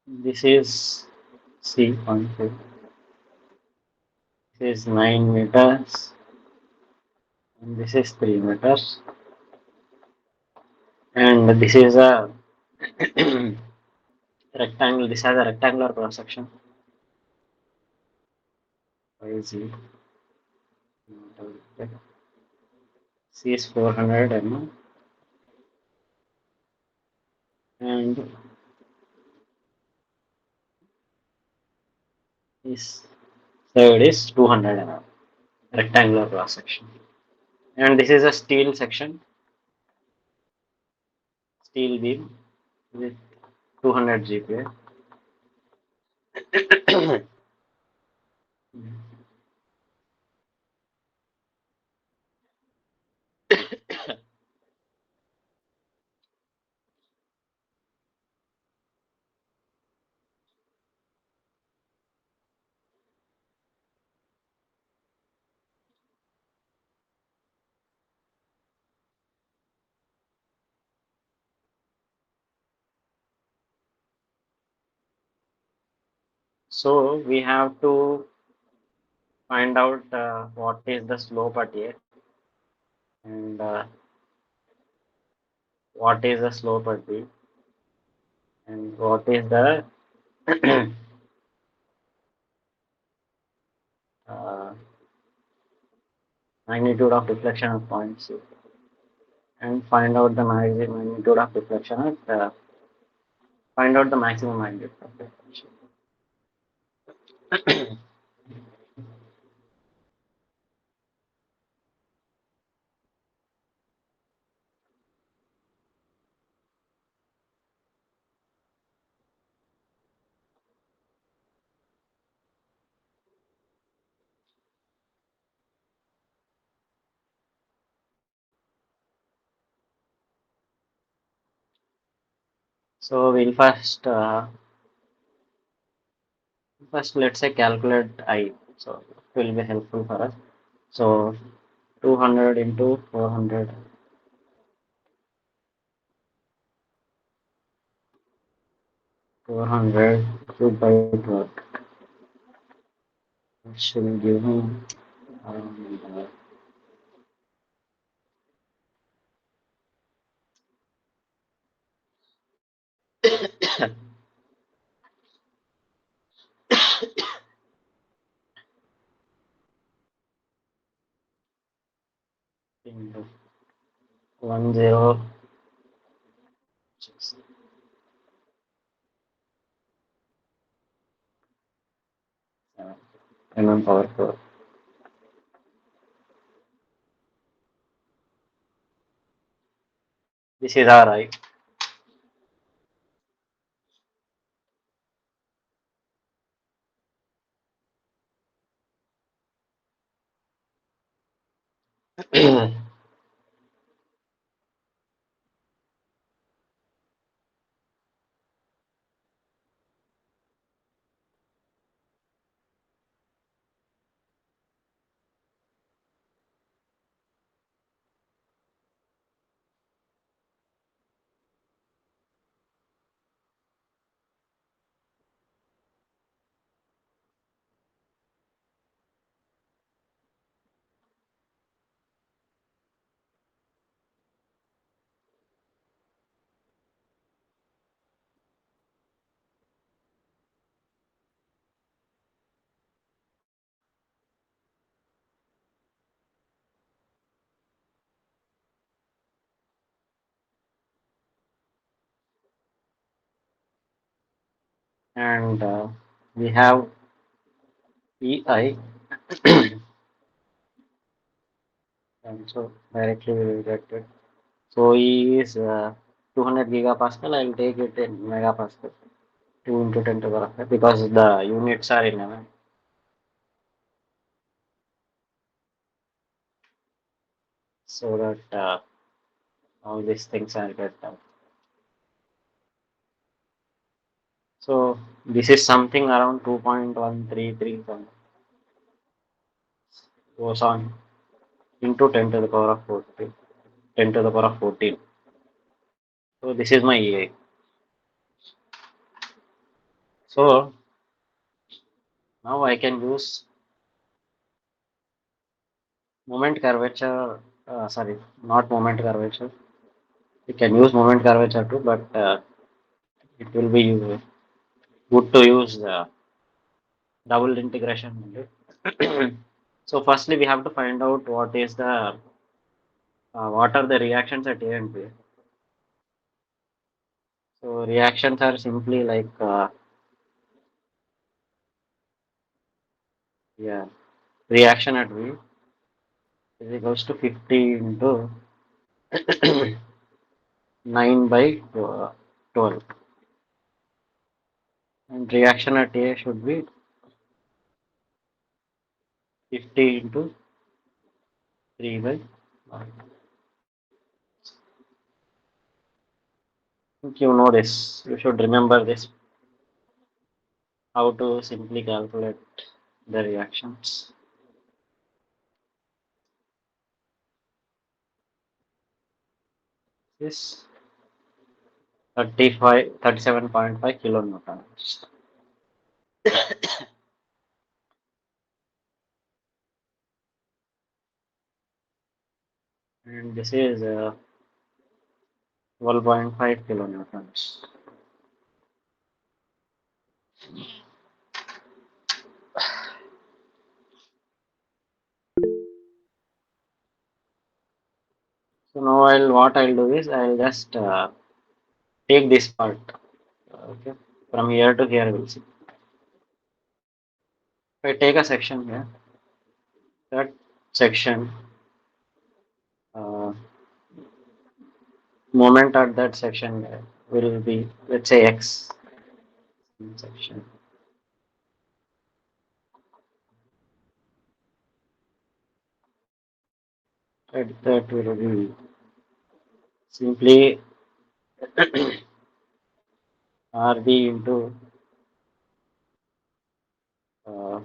this is C point. This is 9 meters and this is 3 meters. And this is a rectangle. This has a rectangular cross section. YZ. C is 400 mm and this side is 200 mm. Rectangular cross section. And this is a steel section, steel beam with 200 GPa. So we have to find out what is the slope at A and what is the slope at B and what is the uh, magnitude of deflection at point C and find out the magnitude of deflection at find out the maximum magnitude of deflection. So we'll first let's say calculate I. So it will be helpful for us. So 200 into 400. 400 divided by 12. That should give me around into 106 power 4. This is our I. And we have EI. And so directly we will get it. So E is 200 gigapascal. I'll take it in megapascal. 2 into 10 to the power 5 because the units are in mm. So that all these things are get done. So this is something around 2.133 goes on into 10 to the power of 14. 10 to the power of 14. So this is my EI. So now I can use moment curvature. Sorry, not moment curvature. You can use moment curvature too, but it will be good to use double integration method. So firstly, we have to find out what are the reactions at A and B. So reactions are simply like yeah, reaction at V is equals to 50 into 9 by 12, and reaction at A should be 50 into 3 by 9. If you know this, you should remember this, how to simply calculate the reactions. This 37.5 kilonewtons. And this is 12.5 kilonewtons. So now what I'll do is I'll just take this part. Okay, from here to here we'll see. If I take a section here, that section uh, moment at that section will be, let's say, x section. At that will be simply RB into uh,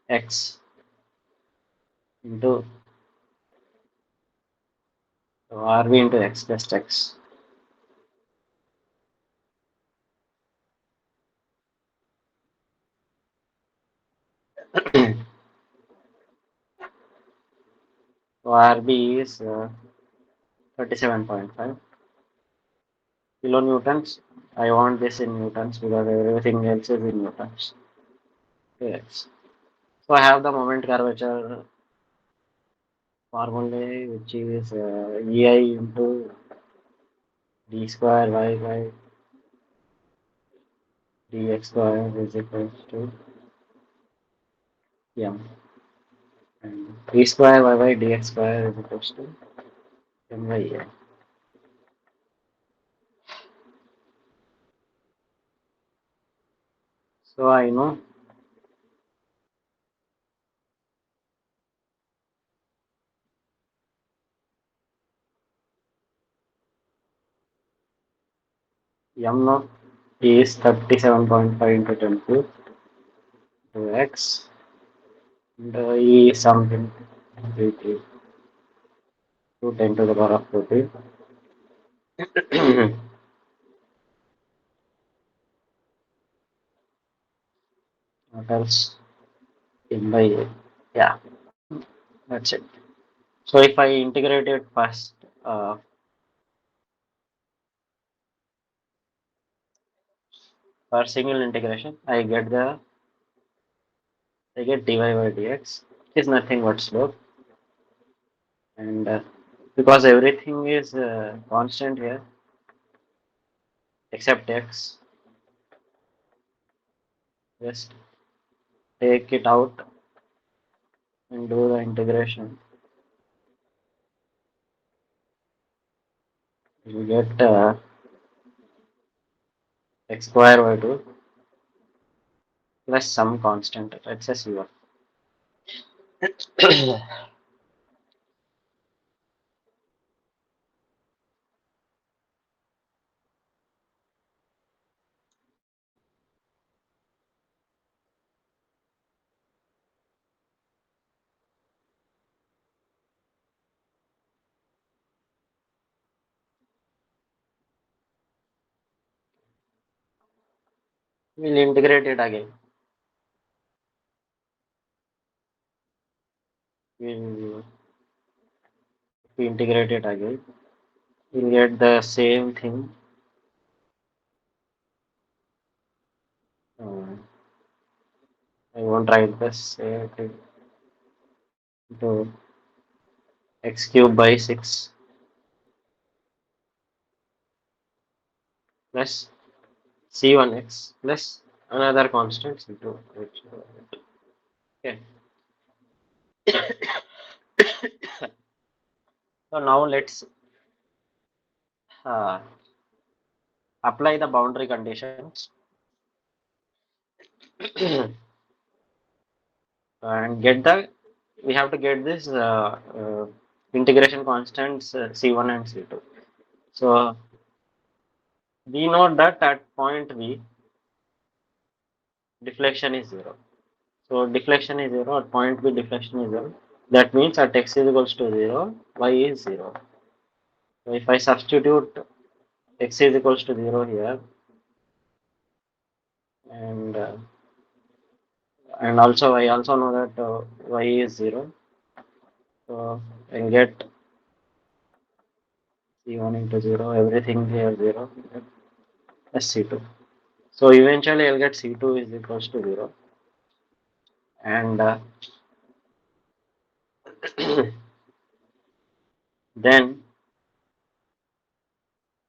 x into RB into x, just x. So RB is 37.5 kilonewtons. I want this in newtons because everything else is in newtons. Yes. So I have the moment curvature formulae which is ei into d square y by dx square is equals to m, and d square y by dx square is equals to m by n. So I know m naught is 37.5 into 10 cube to x, and e is something 3 to 10 to the power of 14. What else? In by yeah, that's it. So if I integrate it first, for single integration, I get dy by dx. It is nothing but slope, and because everything is constant here except x, just take it out and do the integration. You get x square by 2 plus some constant. Let's say c1. We'll integrate it again. We'll integrate it again. We'll get the same thing. Uh, I won't write the same thing. To x cube by 6 plus c1x plus another constant c2. Okay. So now let's uh, apply the boundary conditions and get the we have to get this integration constants c1 and c2. So we know that at point v deflection is 0. So deflection is 0 at point b deflection is 0. That means at x is equals to 0, y is 0. So if I substitute x is equals to 0 here, and also I also know that y is 0, so I get c1 into 0, everything here 0 plus c2. So eventually I'll get c2 is equals to 0, and then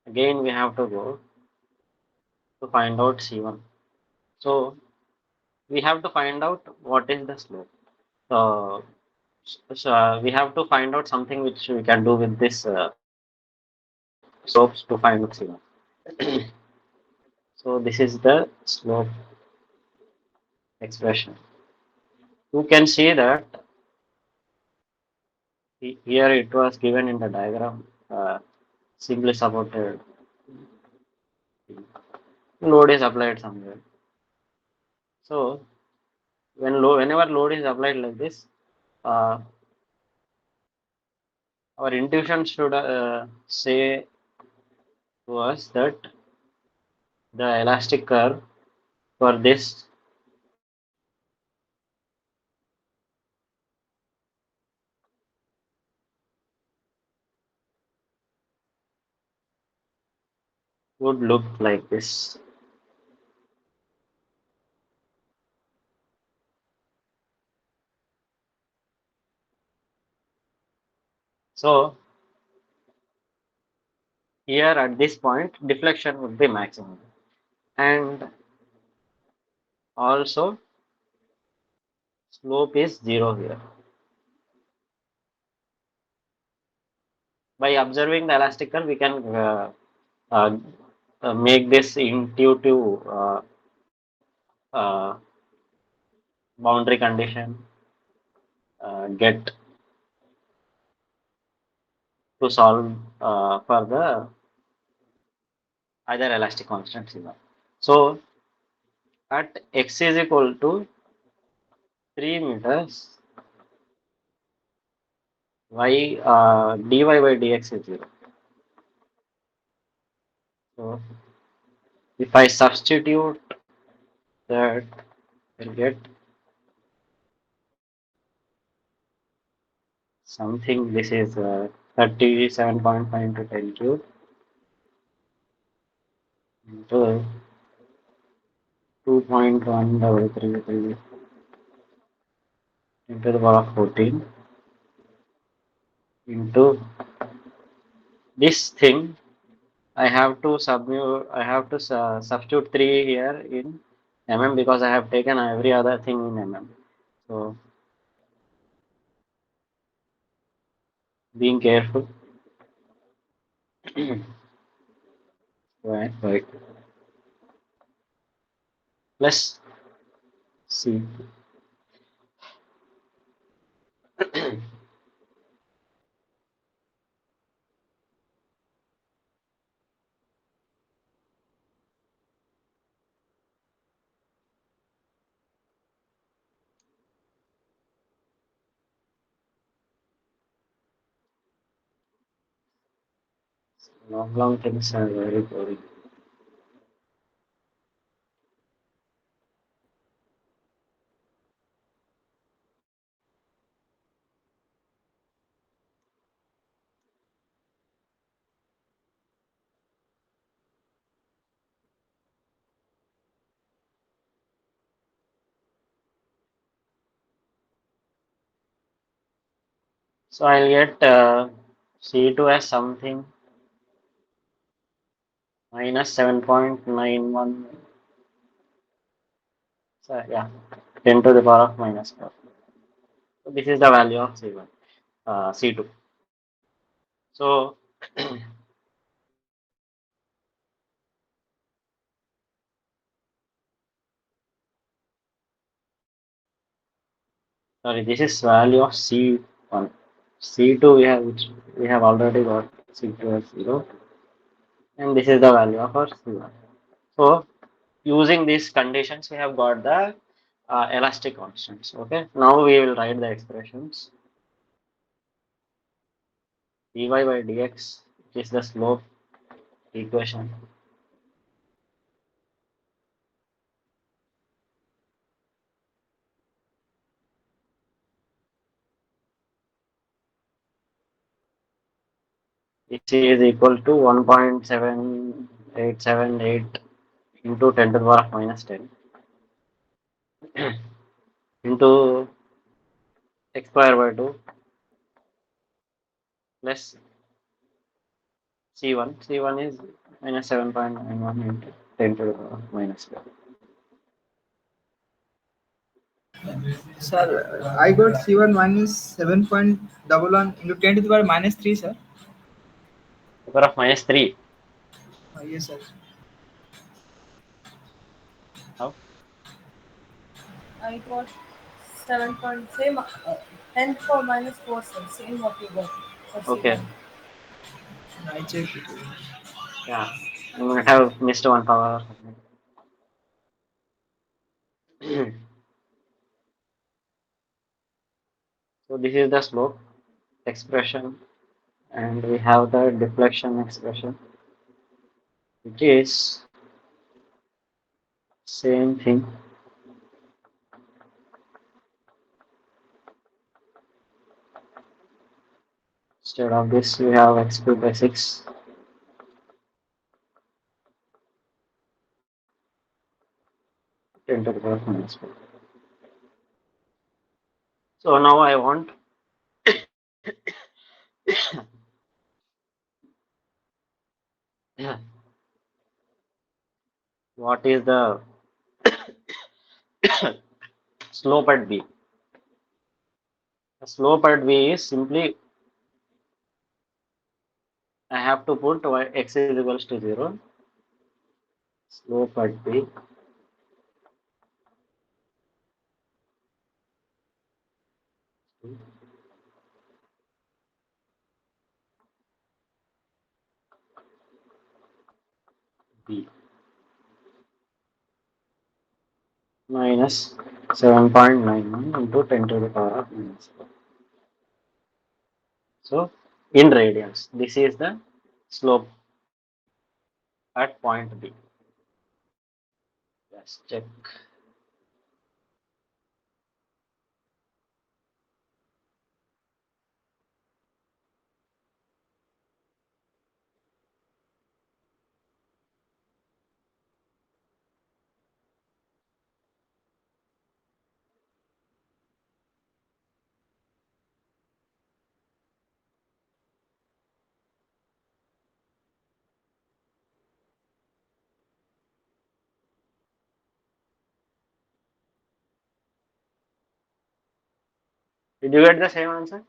again we have to go to find out c1. So we have to find out what is the slope. So, we have to find out something which we can do with this slopes to find out c1. So this is the slope expression. You can see that here it was given in the diagram, simply supported load is applied somewhere. So whenever load is applied like this, uh, our intuition should say to us that the elastic curve for this would look like this. So here at this point, deflection would be maximum, and also slope is 0 here. By observing the elastic curve, we can uh, make this intuitive uh, boundary condition, get to solve for the either elastic constants here. So at x is equal to 3 meters, y dy by dx is 0. So if I substitute that, we'll get something. This is 37.5 into 10 cube into 2.133 into the power of 14 into this thing. I have to substitute 3 here in mm because I have taken every other thing in mm. So being careful. Right. Plus C. Long things are very boring. So I'll get C2 as something minus 7.91. So yeah, 10 to the power of minus 4. So this is the value of C1, C2. So sorry, this is value of C1. C2 we have already got C2 as 0, and this is the value of our C1. So using these conditions, we have got the elastic constants. Okay, now we will write the expressions. Dy by dx, which is the slope equation. This is equal to 1.7878 into 10 to the power of minus 10 into x square by 2 plus C1. C1 is minus 7.91 into 10 to the power of minus 12. Sir, I got C1 minus 7.11 into 10 to the power minus 3, sir. The power of minus 3. Yes, sir. How? I got 7 point same 10 for minus 4 sir. Same what you got for Okay. C1. I checked it. Yeah. You might have missed one power or something. So this is the slope expression, and we have the deflection expression, which is same thing. Instead of this, we have x cubed by 6 10 to the power of minus 4. So now I want what is the slope at B? The slope at B is simply I have to put x is equals to 0. Slope at B B minus 7.91 into 10 to the power of minus 4. So in radians, this is the slope at point B. Let's check. Did you get the same answer?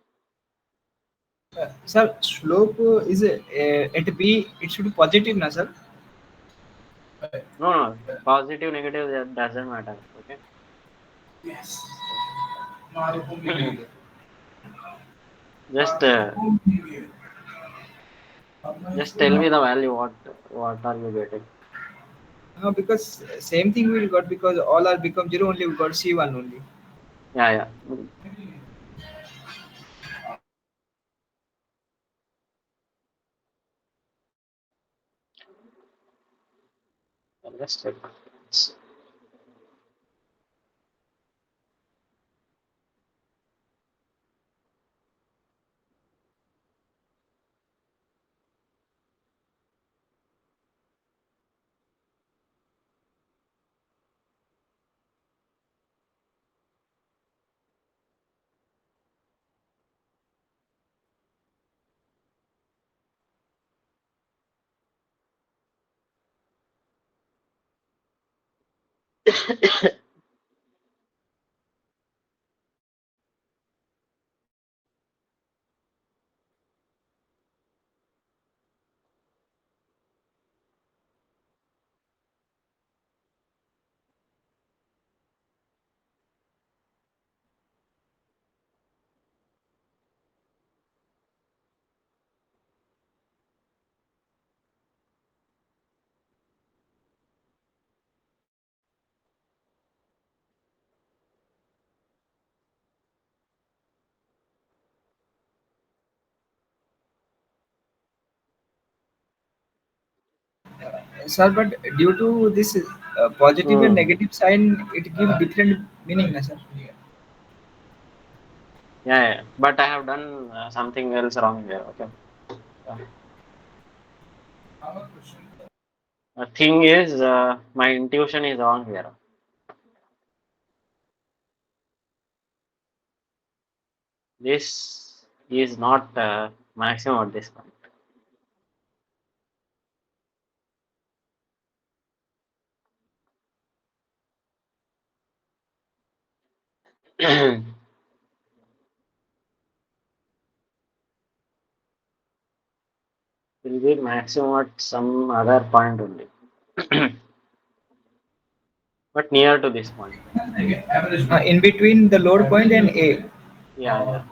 Sir, slope is at B. It should be positive, na sir? No, no. Positive, negative, that doesn't matter. Okay. Yes. Just just tell me the value. What are you getting? No, because same thing we got because all are become zero. Only we got C1 only. Yeah, yeah. Let's check. Sir, but due to this positive and Hmm. negative sign, it give different meaning, na sir? Yeah, yeah. But I have done something else wrong here. Okay. Yeah. The thing is, my intuition is wrong here. This is not maximum at this point. Will be maximum at some other point only, but near to this point. In between the load point and A. Yeah, yeah.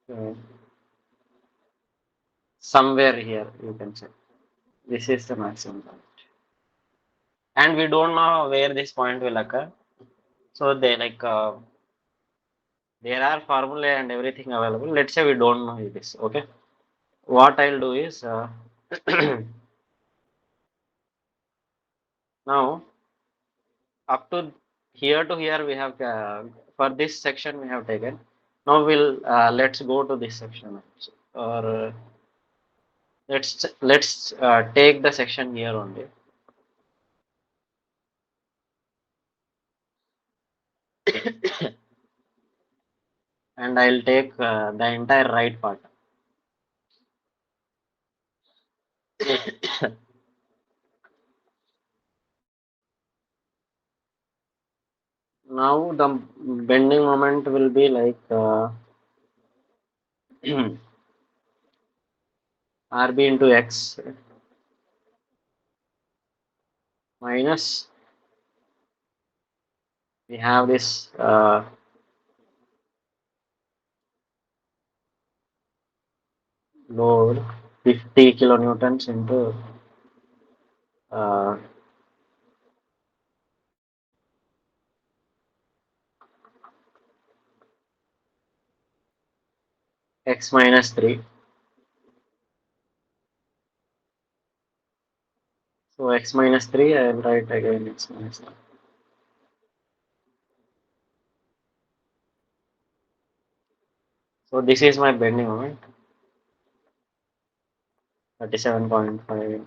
So, somewhere here you can say this is the maximum point, and we don't know where this point will occur. So they like there are formulae and everything available. Let's say we don't know this. Okay, what I'll do is now up to here we have for this section we have taken. Now we'll let's go to this section or let's take the section here only. and I'll take the entire right part. Now the bending moment will be like RB into X minus, we have this load 50 kilonewtons into uh, X minus 3. So X minus 3, I will write again X minus 3. So this is my bending moment, 37.5.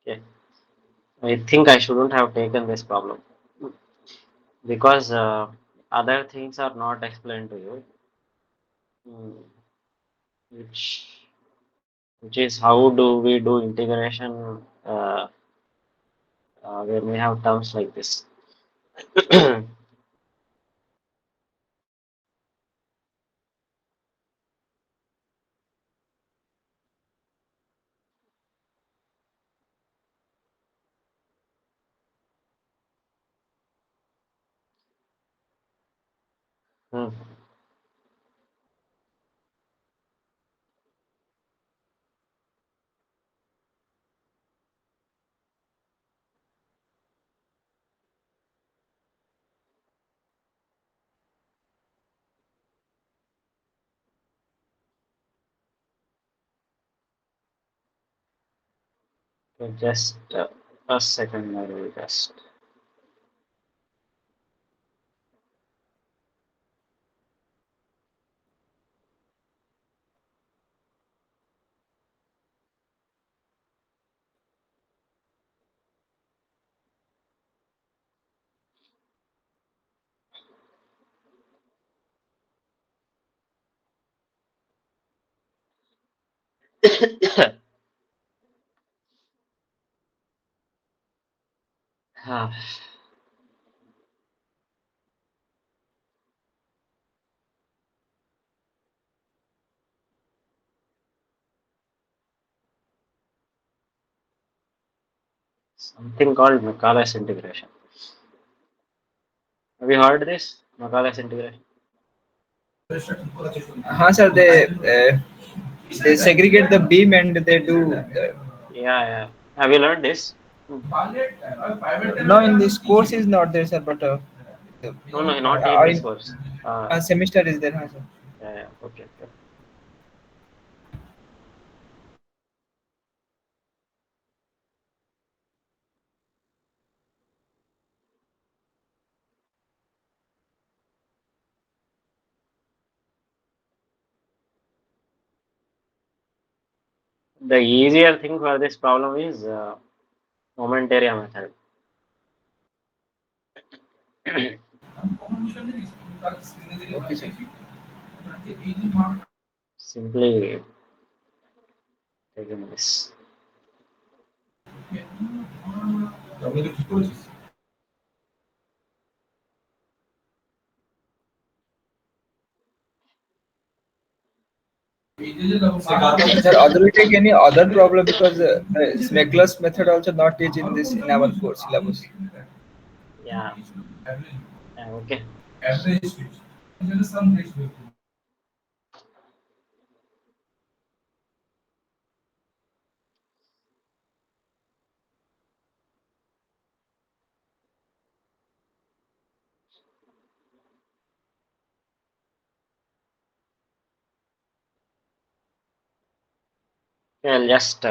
Okay. I think I shouldn't have taken this problem because other things are not explained to you, mm, which which is how do we do integration when we have terms like this. Hmm. So just a second, I will just. Ah, something called Macaulay's integration. Have you heard this? Macaulay's integration? Sir, they segregate the beam and they do. Yeah, yeah. Have you learned this? Hmm. No, in this course is not there, sir, but No, no, not in this in course. a semester is there, sir. Yeah, yeah. Okay, okay. The easier thing for this problem is moment area method. Okay, sir. Simply taking this. Sir, other we take any other problem because Smegless method also not teach in this in our course syllabus. Yeah, yeah, okay. I'll just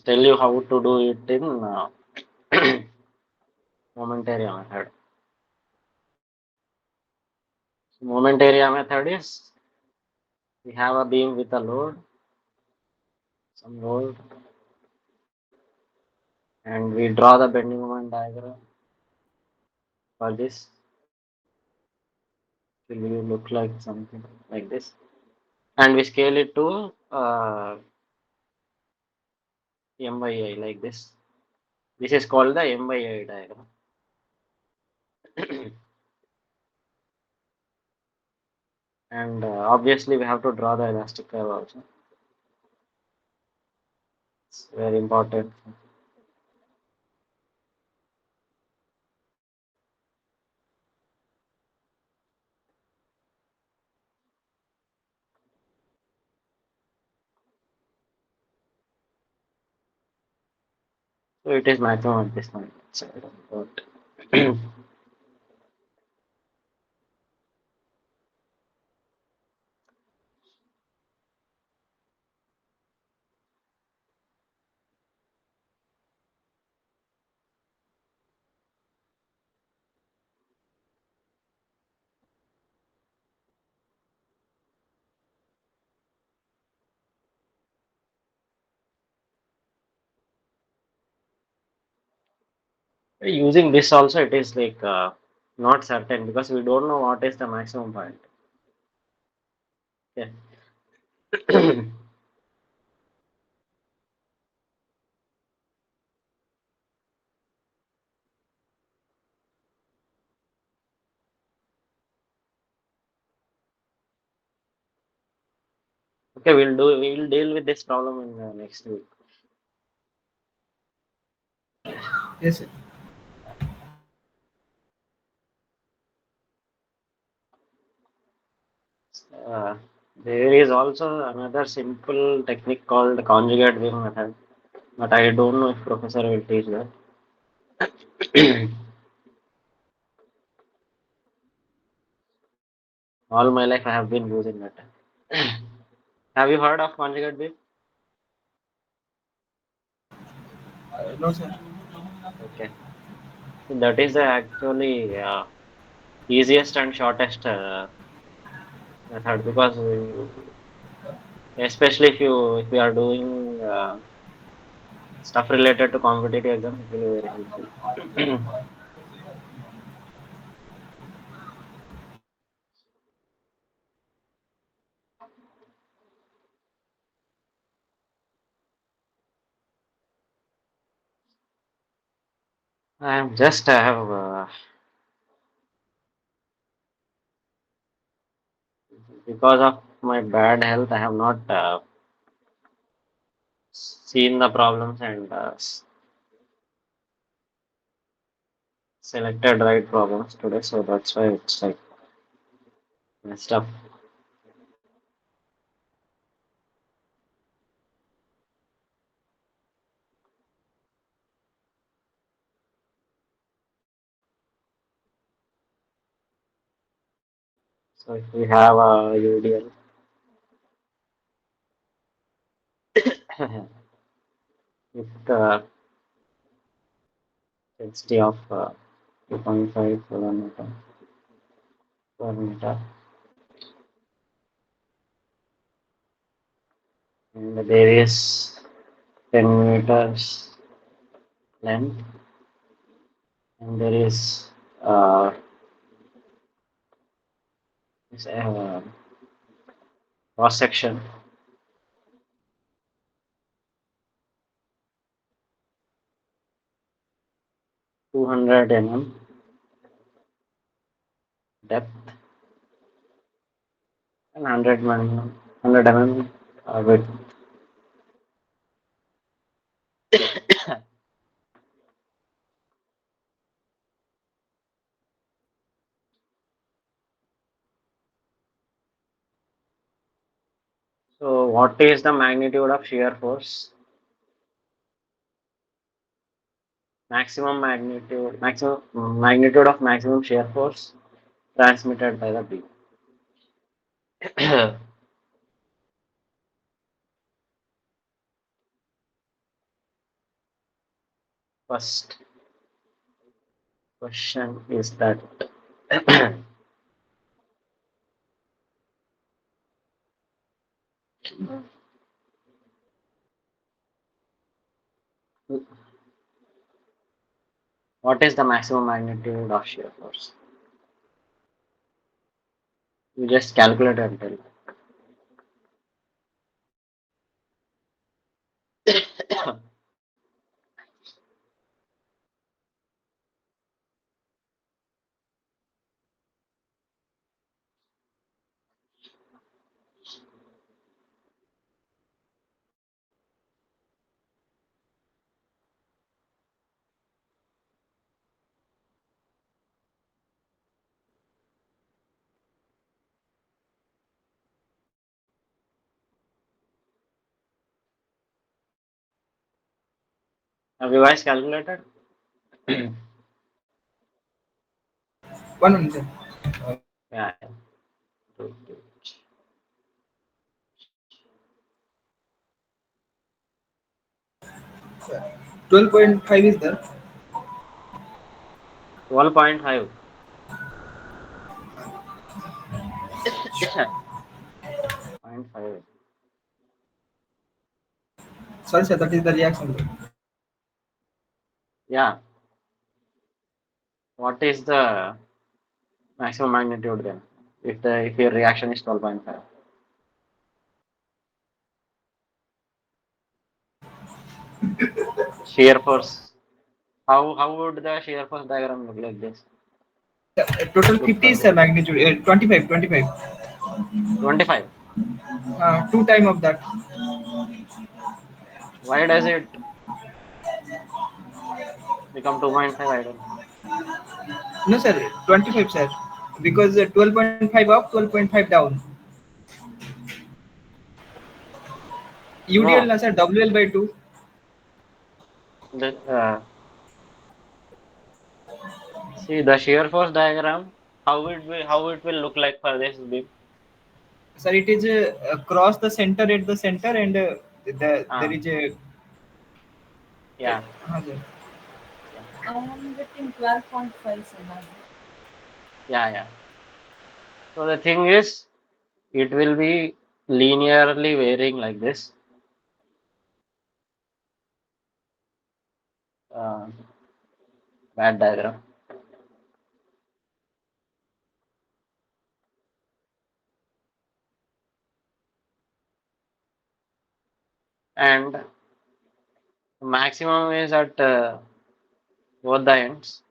tell you how to do it in moment area method. So moment area method is we have a beam with a load, some load, and we draw the bending moment diagram for this. It will look like something like this, and we scale it to m by I like this. This is called the m by I diagram. And obviously we have to draw the elastic curve also. It's very important. So it is maximum at this point. So, but using this also it is like not certain because we don't know what is the maximum point. Okay. Okay, we'll deal with this problem in next week. Yes, sir. Uh, there is also another simple technique called conjugate beam method, but I don't know if professor will teach that. All my life I have been using that. Have you heard of conjugate beam? No, sir. Okay, so that is the actually easiest and shortest method because especially if you are doing stuff related to competitive exam, it will be very helpful. I am just I have because of my bad health, I have not seen the problems and selected right problems today, so that's why it's like messed up. So if we have a UDL with density of 2.5 kilometer per meter, and there is 10 meters length, and there is this, cross section 200 depth and 100 width. So what is the magnitude of shear force? Maximum magnitude of maximum shear force transmitted by the beam. First question is that what is the maximum magnitude of shear force? You just calculate and tell. Have you guys calculated? One minute, sir. Yeah. Good, good. 12.5 is there. 12.5. 0.5. Sorry, sir, that is the reaction. Yeah. What is the maximum magnitude then? If your reaction is 12.5. Shear force. How would the shear force diagram look like this? Total Look 50 for is this. 25, 25. 25. Two time of that. Why does it become 2.5? I don't know. No, sir, 25, sir. Because 12.5 up, 12.5 down. UDL, No. na, sir, WL by 2. The, see the shear force diagram. How it will look like for this beam? Sir, it is across the center at the center, and there Ah, is a. yeah, Sir. yeah, I am getting 12.5 centimeters. yeah, yeah. So the thing is, it will be linearly varying like this. Uh, Bad diagram. And maximum is at both the ends.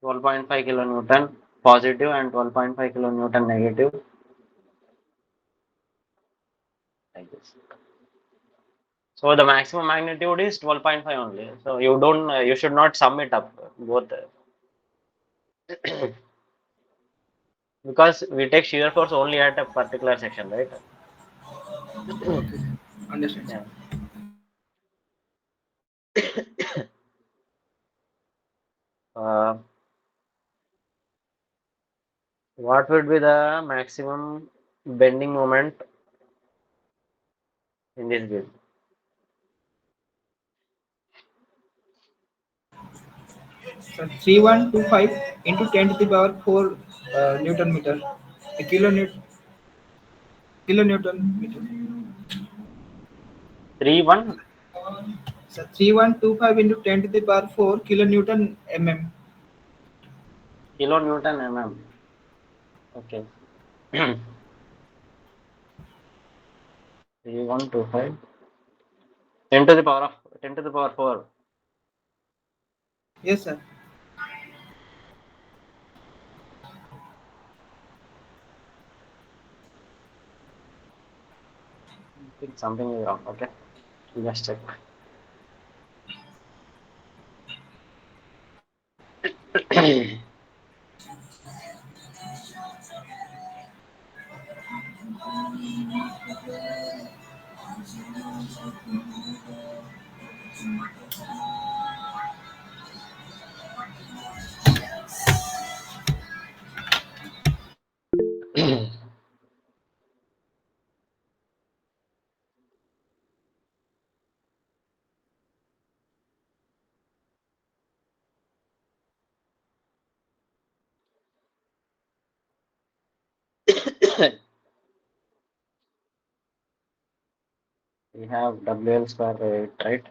12.5 kilonewton positive and 12.5 kilonewton negative, like this. So the maximum magnitude is 12.5 only. So you should not sum it up both because we take shear force only at a particular section, right? Okay. Understand, sir. Yeah. Uh, what would be the maximum bending moment in this beam? So 3125 into 10 to the power 4 Newton meter. A kilonewton meter. 3 1 So 3125 into 10 to the power 4 kilonewton mm. kilonewton mm. Okay. 3125 10 to the power of 10 to the power 4. Yes, sir. I think something is wrong. Okay. Just check. we have WL square by 8, right?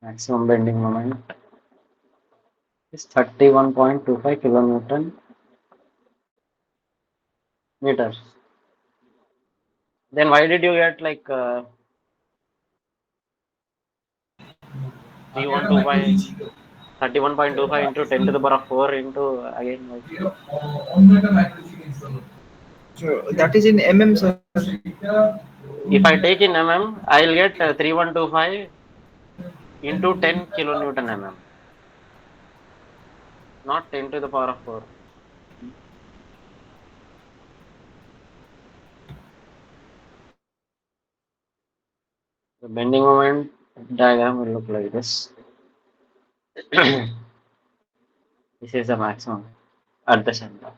Maximum bending moment is 31.25 kilonewton meters. Then why did you get like 312 31.25 into 10 to the power of 4 into again like So that is in mm, sir. if I take in mm, I'll get 3125 into 10 kilonewton mm, not 10 to the power of 4. The bending moment diagram will look like this. This is the maximum at the center.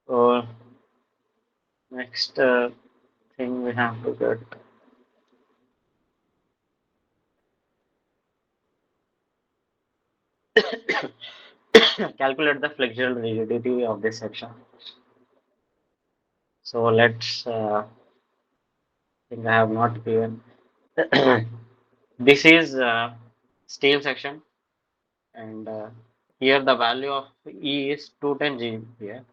So next thing we have to get calculate the flexural rigidity of this section. So let's think I have not given. This is steel section, and here the value of E is 210 GPa.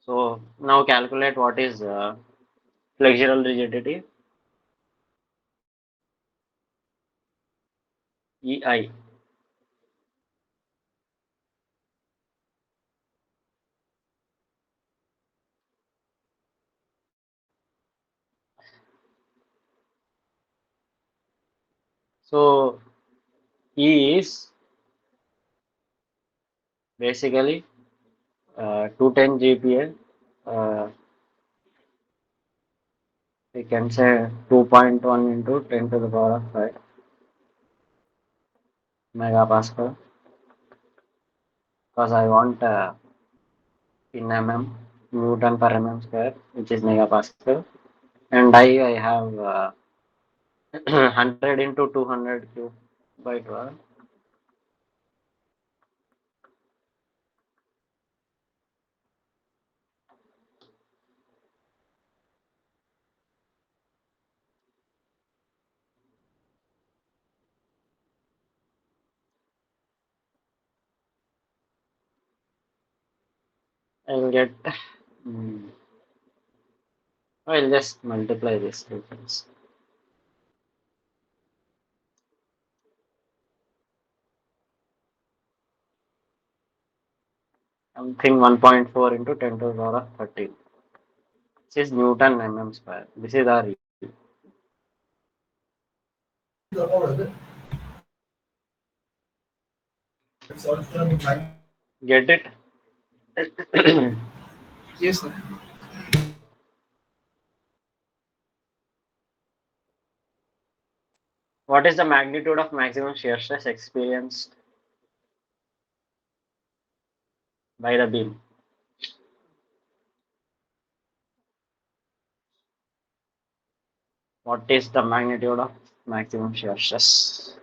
So now calculate what is flexural rigidity EI. So E is basically 210 GPa. We can say 2.1 into 10 to the power of 5 megapascal, because I want in mm Newton per mm square, which is megapascal, and I have 100 into 200 cube by 12. I'll get, mm, I'll just multiply this difference. Something 1.4 into 10 to the power of 13. This is Newton mm square. This is our E. Get it? Yes, sir. What is the magnitude of maximum shear stress experienced by the beam? What is the magnitude of maximum shear stress?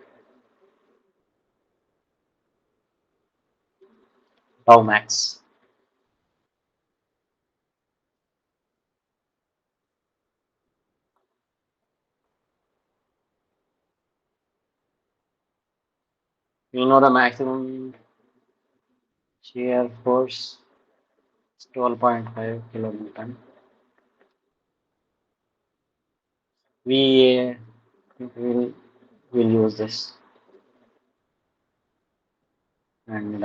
Tau max. We know the maximum shear force is 12.5 kilonewton. We will use this, and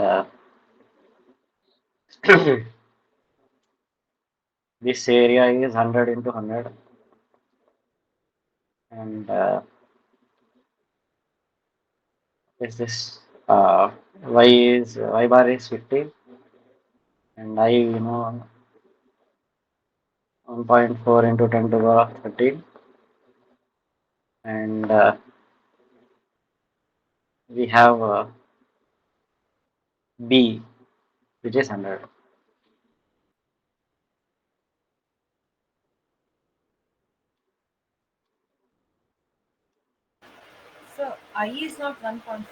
this area is 100 into 100, and is this y bar is 50, and I 1.4 into 10 to the power of 13, and we have B, which is 100. So I is not 1.4, sir.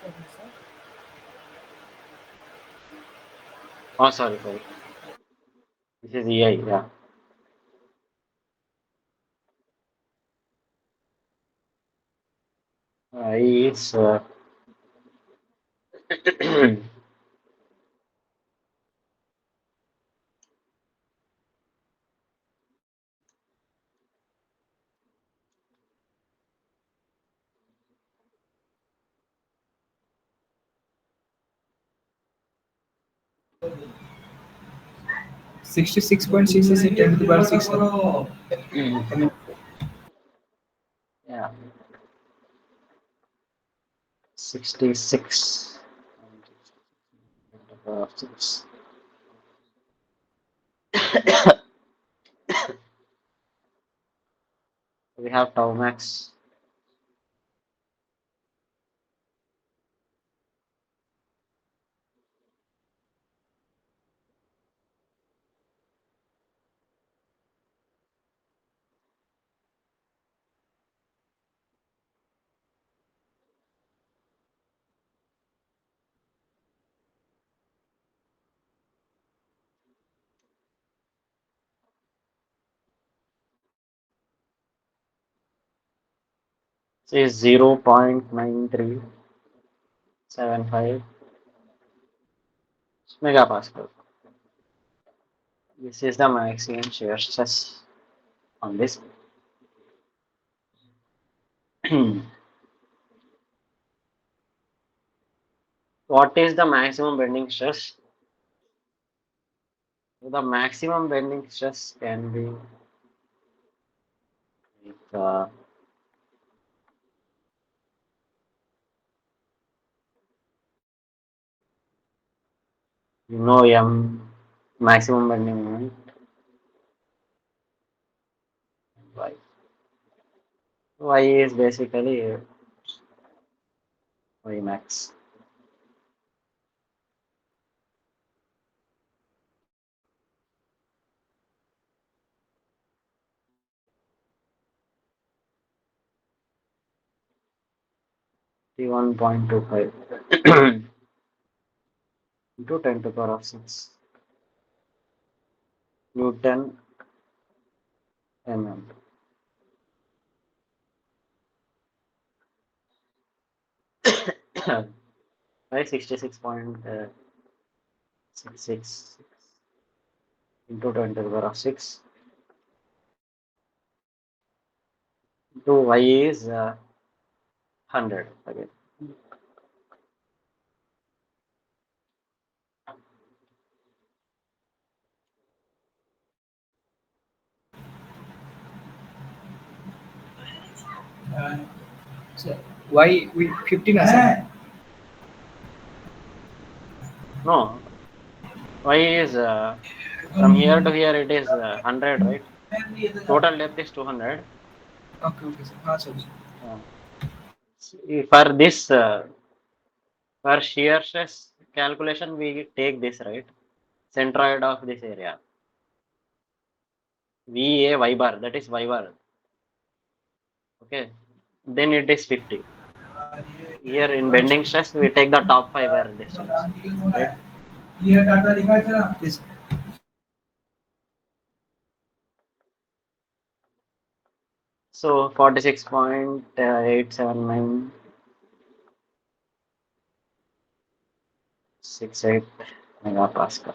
Oh, sorry. This is EI, yeah. I is 66.6 is 10 to the power 6. yeah, 66. Six. We have tau max. Is 0.9375 megapascal. This is the maximum shear stress on this. What is the maximum bending stress? The maximum bending stress can be uh, M maximum bending moment y. Y is basically y max. T1.25 into 10 to the power of 6 Newton mm. By 66.66 into 10 to the power of 6 into y is 100 again. So why we 15 as No, y is from here to here it is 100, right? Total depth is 200. okay, sir. हाँ sir. For this, for shear stress calculation, we take this, right? Centroid of this area. VA y bar, that is y bar. Okay. Then it is 50. Here in bending stress, we take the top fiber distance, right? Yes. So 46.87968 megapascal.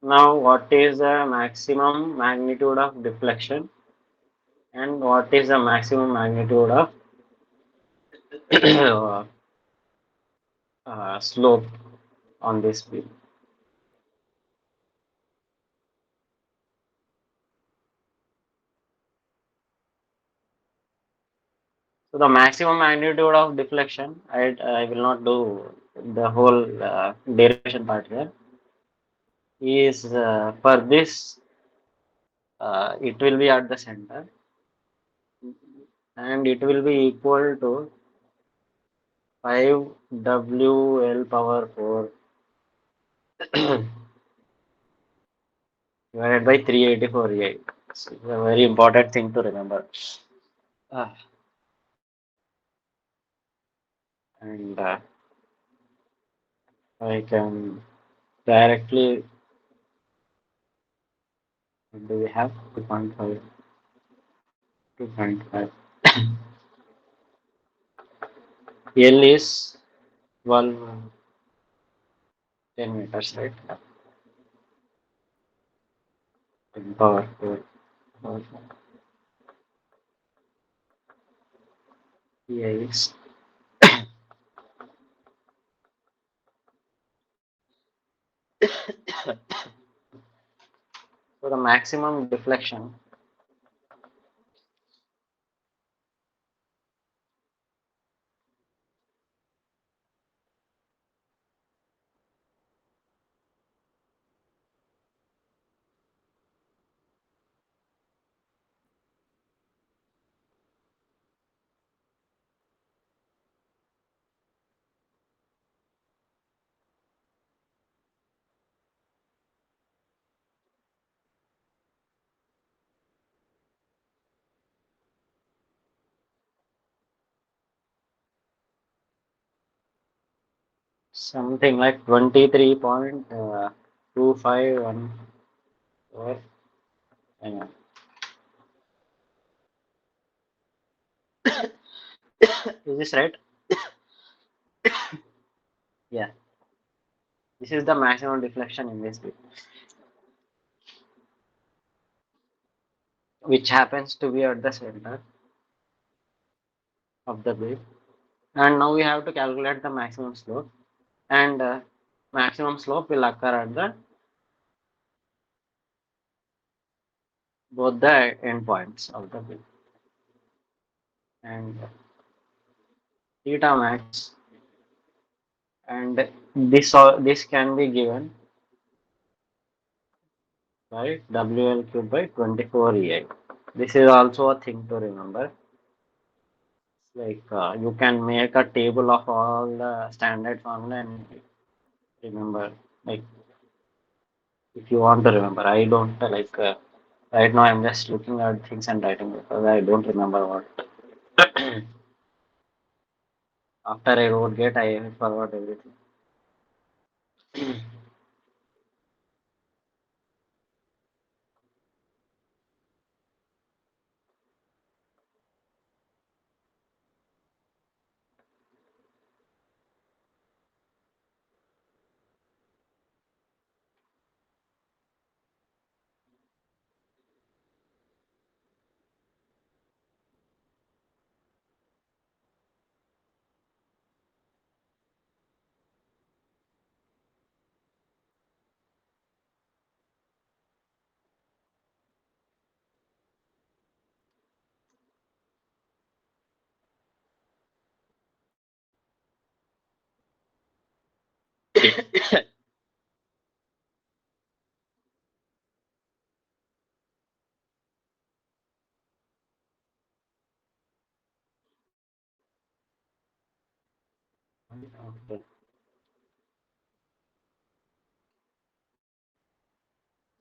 Now, what is the maximum magnitude of deflection and what is the maximum magnitude of slope on this beam? So the maximum magnitude of deflection, I will not do the whole derivation part here, is for this, it will be at the center and it will be equal to 5 WL power 4 divided by 384 EI. It's a very important thing to remember. Ah, and I can directly, do we have 2.5? 2.5. L is 12, 10 meters, right? 10 power 4. EI is so the maximum deflection something like 23.251. Hang on. Is this right? Yeah. This is the maximum deflection in this bit, which happens to be at the center of the bit. And now we have to calculate the maximum slope. And maximum slope will occur at the both the endpoints of the bit. And theta max, and this can be given by WL cube by 24 EI. This is also a thing to remember. Like you can make a table of all the standard formula and remember. Like if you want to remember, I don't like right now. I'm just looking at things and writing because I don't remember what. After I wrote get, I forgot everything. Okay.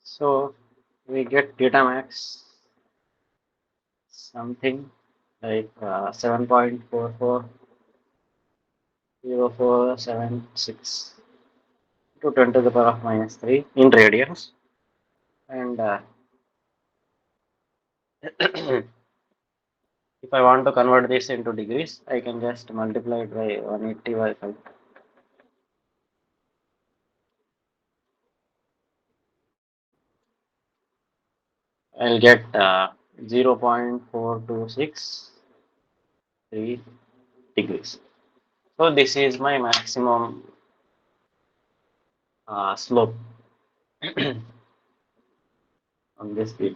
So we get theta max something like 7.440476 to 10 to the power of minus 3 in radians. And if I want to convert this into degrees, I can just multiply it by 180 by 5. I'll get 0.4263 degrees. So this is my maximum slope on this bit.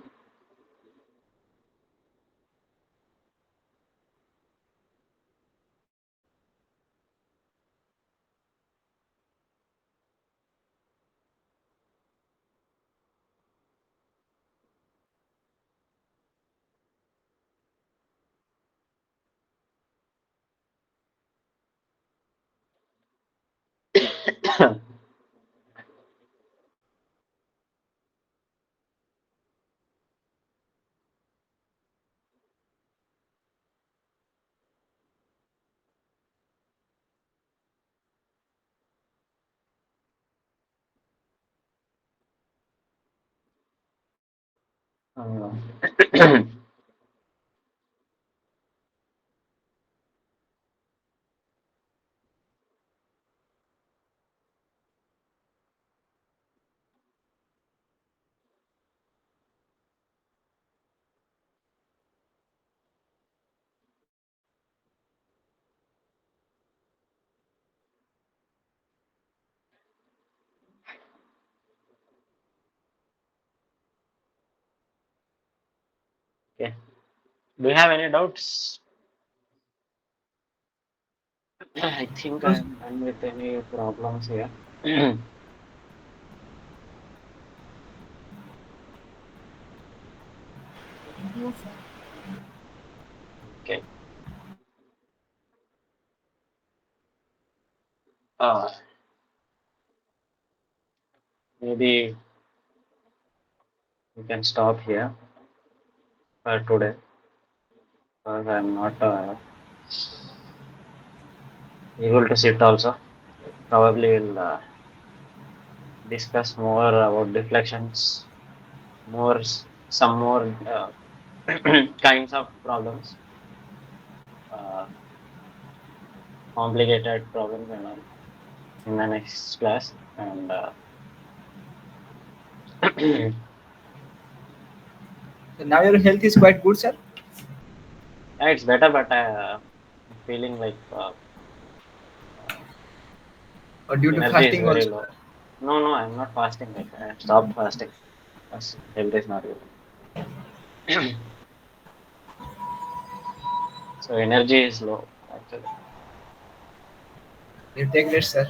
Uh, okay. Do you have any doubts? I think No, I'm done with any problems here. No, sir. Okay. Uh, Maybe we can stop here for today because I'm not able to sit also. Probably we'll discuss more about deflections, some more kinds of problems, uh, complicated problems and all in the next class. And yeah, now your health is quite good, sir. it's better, but I'm feeling like Or due to energy is fasting very also. low. No, no, I'm not fasting. Like I have stopped fasting. Because health is not good. So energy is low actually. You take rest, sir.